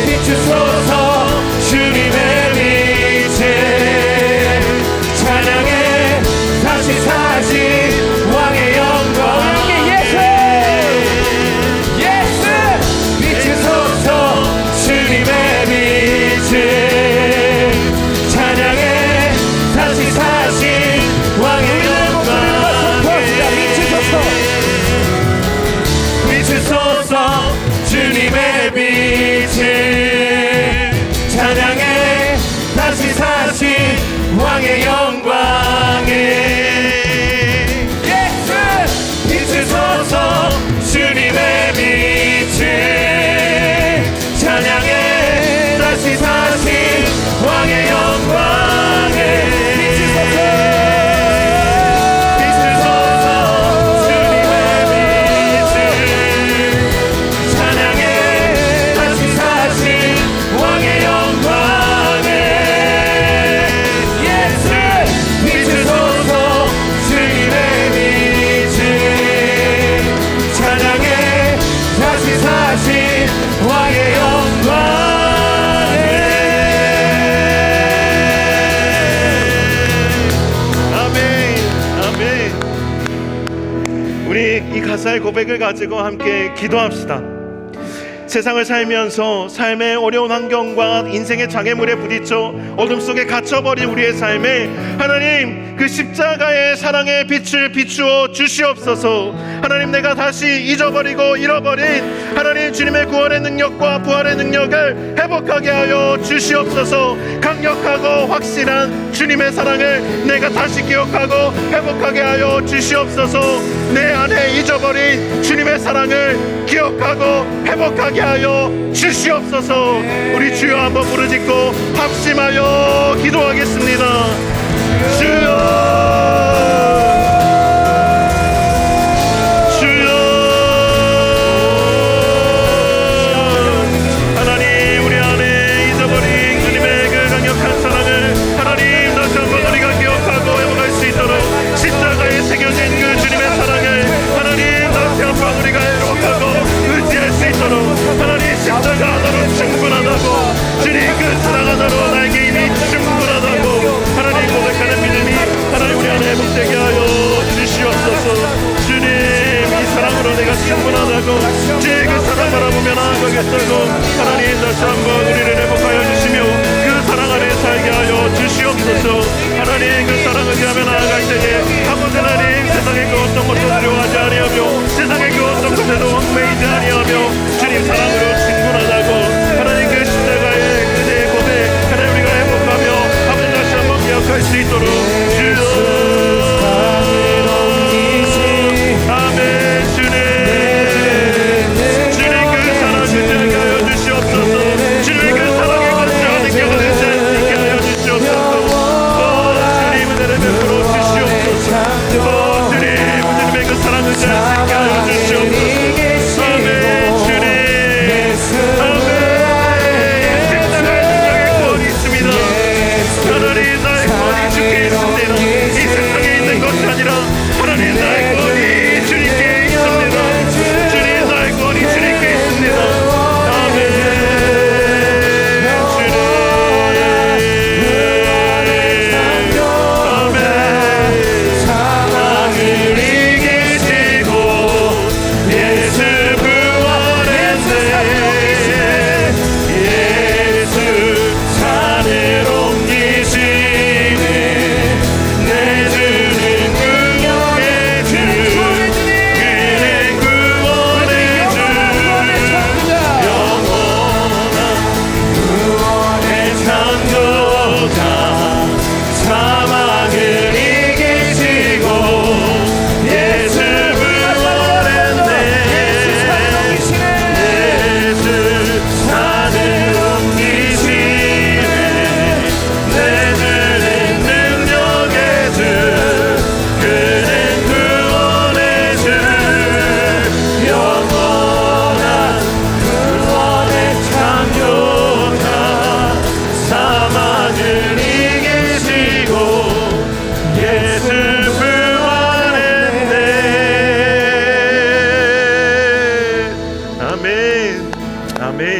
E: 비추소서 주님의 빛을 찬양해 다시 사신 왕의 영광 예수 비추소서 주님의 빛을 찬양해 다시 사신 왕의 영광 비추소서 주님의 빛을 찬양해 다시 사신 왕의 영광을 예수 비추소서 주님의 빛을 찬양해 다시 사신 왕의 영광을 비추소서 주님의 빛을 찬양해 다시 사신 왕의 영광을 예수 비추소서 주님의 빛을 찬양해 다시 사신 왕의 영광을 아멘 아멘. 우리 이 가사의 고백을 가지고 함께 기도합시다. 세상을 살면서 삶의 어려운 환경과 인생의 장애물에 부딪혀 어둠 속에 갇혀버린 우리의 삶에 하나님 그 십자가의 사랑의 빛을 비추어 주시옵소서. 하나님 내가 다시 잊어버리고 잃어버린 하나님 주님의 구원의 능력과 부활의 능력을 회복하게 하여 주시옵소서. 강력하고 확실한 주님의 사랑을 내가 다시 기억하고 회복하게 하여 주시옵소서. 내 안에 잊어버린 주님의 사랑을 기억하고 회복하게 하여 주시옵소서. 우리 주여 한번 부르짖고 합심하여 기도하겠습니다. 주여 십자가 하나로 충분하다고 주님 그 사랑 하나로 나에게 이미 충분하다고 하나님 고백하는 믿음이 하나님 우리 안에 회복되게 하여 주시옵소서. 주님 이 사랑으로 내가 충분하다고 주의 그 사랑 바라보며 나아가겠다고 하나님 다시 한번 우리를 회복하여 주시며 그 사랑 안에 살게 하여 주시옵소서. 하나님 그 사랑을 위하며 나아갈 때에 아버지 하나님 세상의 그 어떤 것도 두려워하지 아니하며 세상의 그 어떤 것에도 얽매이지 아니하며 주님 사랑으로 충분하다고 하나님 그 십자가의 그대의 고백 하나님 우리가 회복하며 아버지 다시 한번 기억할 수 있도록 주여 아멘. 주님 그 사랑 느끼게 하여 주시옵소서. 주님 그 사랑의 것을 느껴가는 자 있게 하여 주시옵소서. 주님 은혜를 베풀어 주시옵소서. 주님 주님의 그 사랑을 자 있게 하여 주시옵소서. 아멘. 주님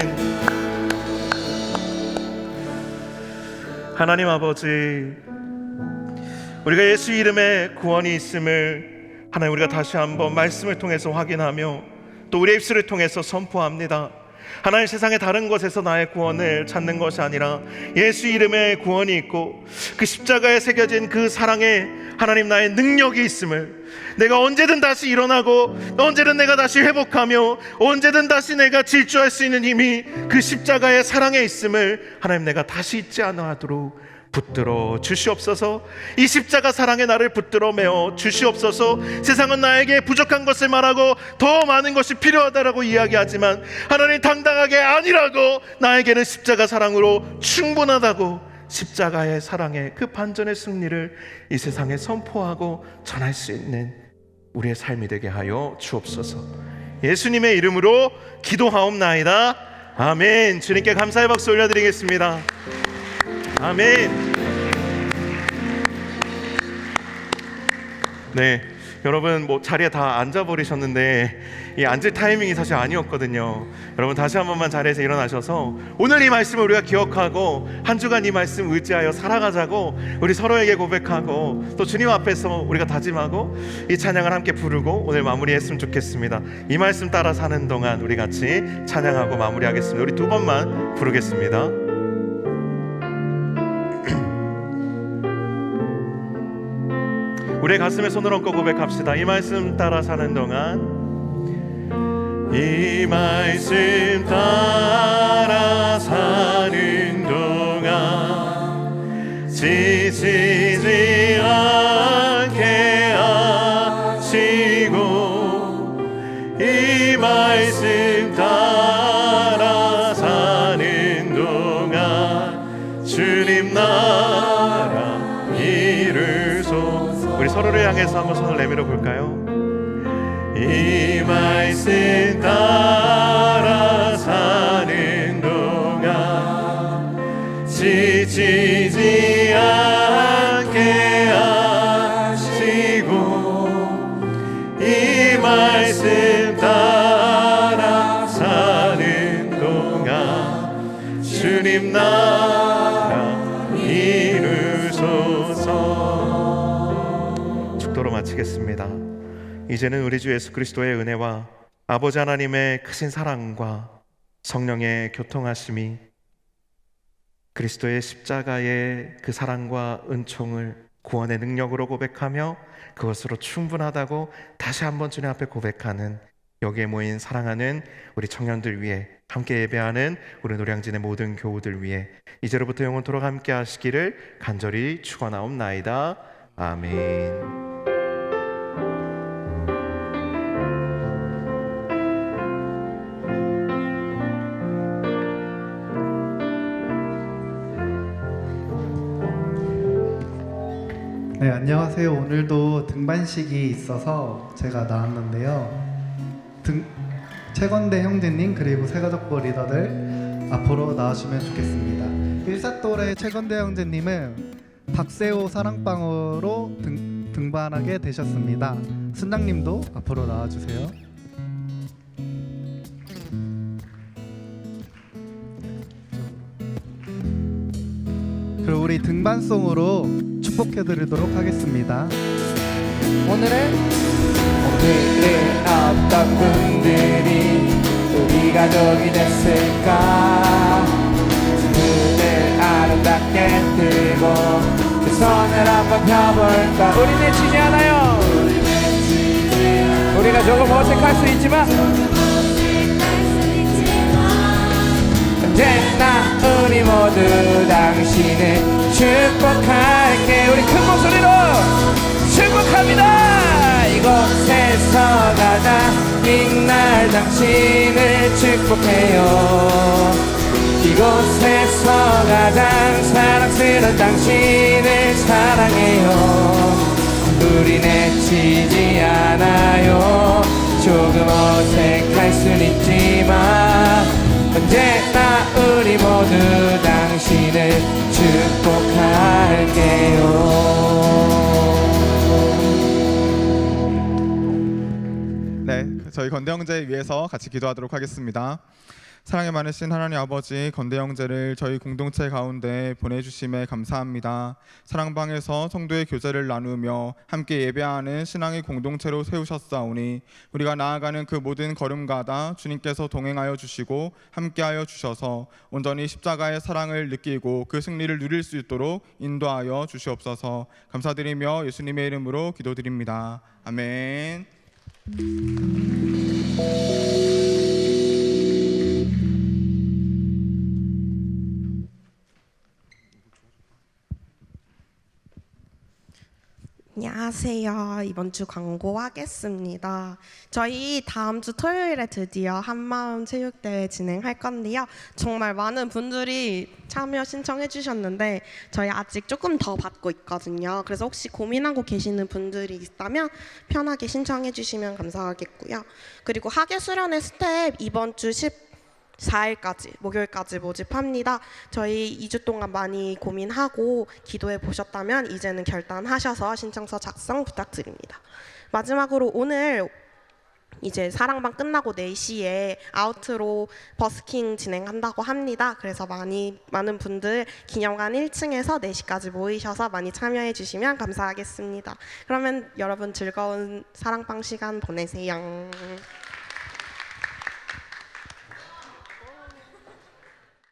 E: 아멘. 하나님 아버지, 우리가 예수 이름에 구원이 있음을 하나님 우리가 다시 한번 말씀을 통해서 확인하며 또 우리의 입술을 통해서 선포합니다. 하나님, 세상의 다른 곳에서 나의 구원을 찾는 것이 아니라 예수 이름에 구원이 있고 그 십자가에 새겨진 그 사랑에 하나님 나의 능력이 있음을, 내가 언제든 다시 일어나고 언제든 내가 다시 회복하며 언제든 다시 내가 질주할 수 있는 힘이 그 십자가의 사랑에 있음을 하나님 내가 다시 잊지 않아 하도록 붙들어 주시옵소서. 이 십자가 사랑에 나를 붙들어 메어 주시옵소서. 세상은 나에게 부족한 것을 말하고 더 많은 것이 필요하다라고 이야기하지만 하나님, 당당하게 아니라고 나에게는 십자가 사랑으로 충분하다고, 십자가의 사랑의 그 반전의 승리를 이 세상에 선포하고 전할 수 있는 우리의 삶이 되게 하여 주옵소서. 예수님의 이름으로 기도하옵나이다. 아멘. 주님께 감사의 박수 올려드리겠습니다. 아멘. 네, 여러분 자리에 다 앉아버리셨는데 이 앉을 타이밍이 사실 아니었거든요. 여러분 다시 한 번만 자리에서 일어나셔서 오늘 이 말씀을 우리가 기억하고 한 주간 이 말씀 의지하여 살아가자고 우리 서로에게 고백하고 또 주님 앞에서 우리가 다짐하고 이 찬양을 함께 부르고 오늘 마무리했으면 좋겠습니다. 이 말씀 따라 사는 동안 우리 같이 찬양하고 마무리하겠습니다. 우리 두 번만 부르겠습니다. 우리의 가슴에 손을 얹고 고백합시다. 이 말씀 따라 사는 동안, 이 말씀 따라 사는 동안 지치지 않게 하시고, 이 말씀 따라 사는 동안 주님 나라 이루소서. 우리 서로를 향해서 한번 손을 내밀어 볼까요? 이 말씀 따라 사는 동안 지치지 않게 하시고, 이 말씀 따라 사는 동안 주님 나라 이루소서. 축도로 마치겠습니다. 이제는 우리 주 예수 그리스도의 은혜와 아버지 하나님의 크신 사랑과 성령의 교통하심이, 그리스도의 십자가의 그 사랑과 은총을 구원의 능력으로 고백하며 그것으로 충분하다고 다시 한번 주님 앞에 고백하는, 여기에 모인 사랑하는 우리 청년들 위해, 함께 예배하는 우리 노량진의 모든 교우들 위해 이제로부터 영원토록 함께 하시기를 간절히 축원하옵나이다. 아멘.
F: 네, 안녕하세요. 오늘도 등반식이 있어서 제가 나왔는데요. 채건대 형제님 그리고 새가족부 리더들 앞으로 나와주면 좋겠습니다. 일사또래 채건대 형제님은 박세호 사랑방으로 등반하게 되셨습니다. 순장님도 앞으로 나와주세요. 그리고 우리 등반송으로 축복해드리도록 하겠습니다.
A: 오늘은 어떤 분들이 우리 가족이 됐을까? 눈을 아름답게 뜨고 그 손을 한번 펴볼까? 우리 내치지 않아요. 우리가 조금 어색할 수 있지만 언제나 우리 모두 당신을 축복할게. 우리 큰 목소리로 축복합니다. 이곳에서 가장 빛날 당신을 축복해요. 이곳에서 가장 사랑스러운 당신을 사랑해요. 우리 내치지 않아요. 조금 어색할 순 있지만 언제나 우리 모두 당신을 축복할게요.
D: 네, 저희 건대 형제 위해서 같이 기도하도록 하겠습니다. 사랑이 많으신 하나님 아버지, 건대 형제를 저희 공동체 가운데 보내주심에 감사합니다. 사랑방에서 성도의 교제를 나누며 함께 예배하는 신앙의 공동체로 세우셨사오니 우리가 나아가는 그 모든 걸음마다 주님께서 동행하여 주시고 함께하여 주셔서 온전히 십자가의 사랑을 느끼고 그 승리를 누릴 수 있도록 인도하여 주시옵소서. 감사드리며 예수님의 이름으로 기도드립니다. 아멘.
G: 안녕하세요. 이번 주 광고하겠습니다. 저희 다음 주 토요일에 드디어 한마음 체육대회 진행할 건데요. 정말 많은 분들이 참여 신청해 주셨는데 저희 아직 조금 더 받고 있거든요. 그래서 혹시 고민하고 계시는 분들이 있다면 편하게 신청해 주시면 감사하겠고요. 그리고 학예 수련회 스텝 이번 주 14일까지 목요일까지 모집합니다. 저희 2주 동안 많이 고민하고 기도해 보셨다면 이제는 결단하셔서 신청서 작성 부탁드립니다. 마지막으로 오늘 이제 사랑방 끝나고 4시에 아우트로 버스킹 진행한다고 합니다. 그래서 많은 분들 기념관 1층에서 4시까지 모이셔서 많이 참여해 주시면 감사하겠습니다. 그러면 여러분 즐거운 사랑방 시간 보내세요.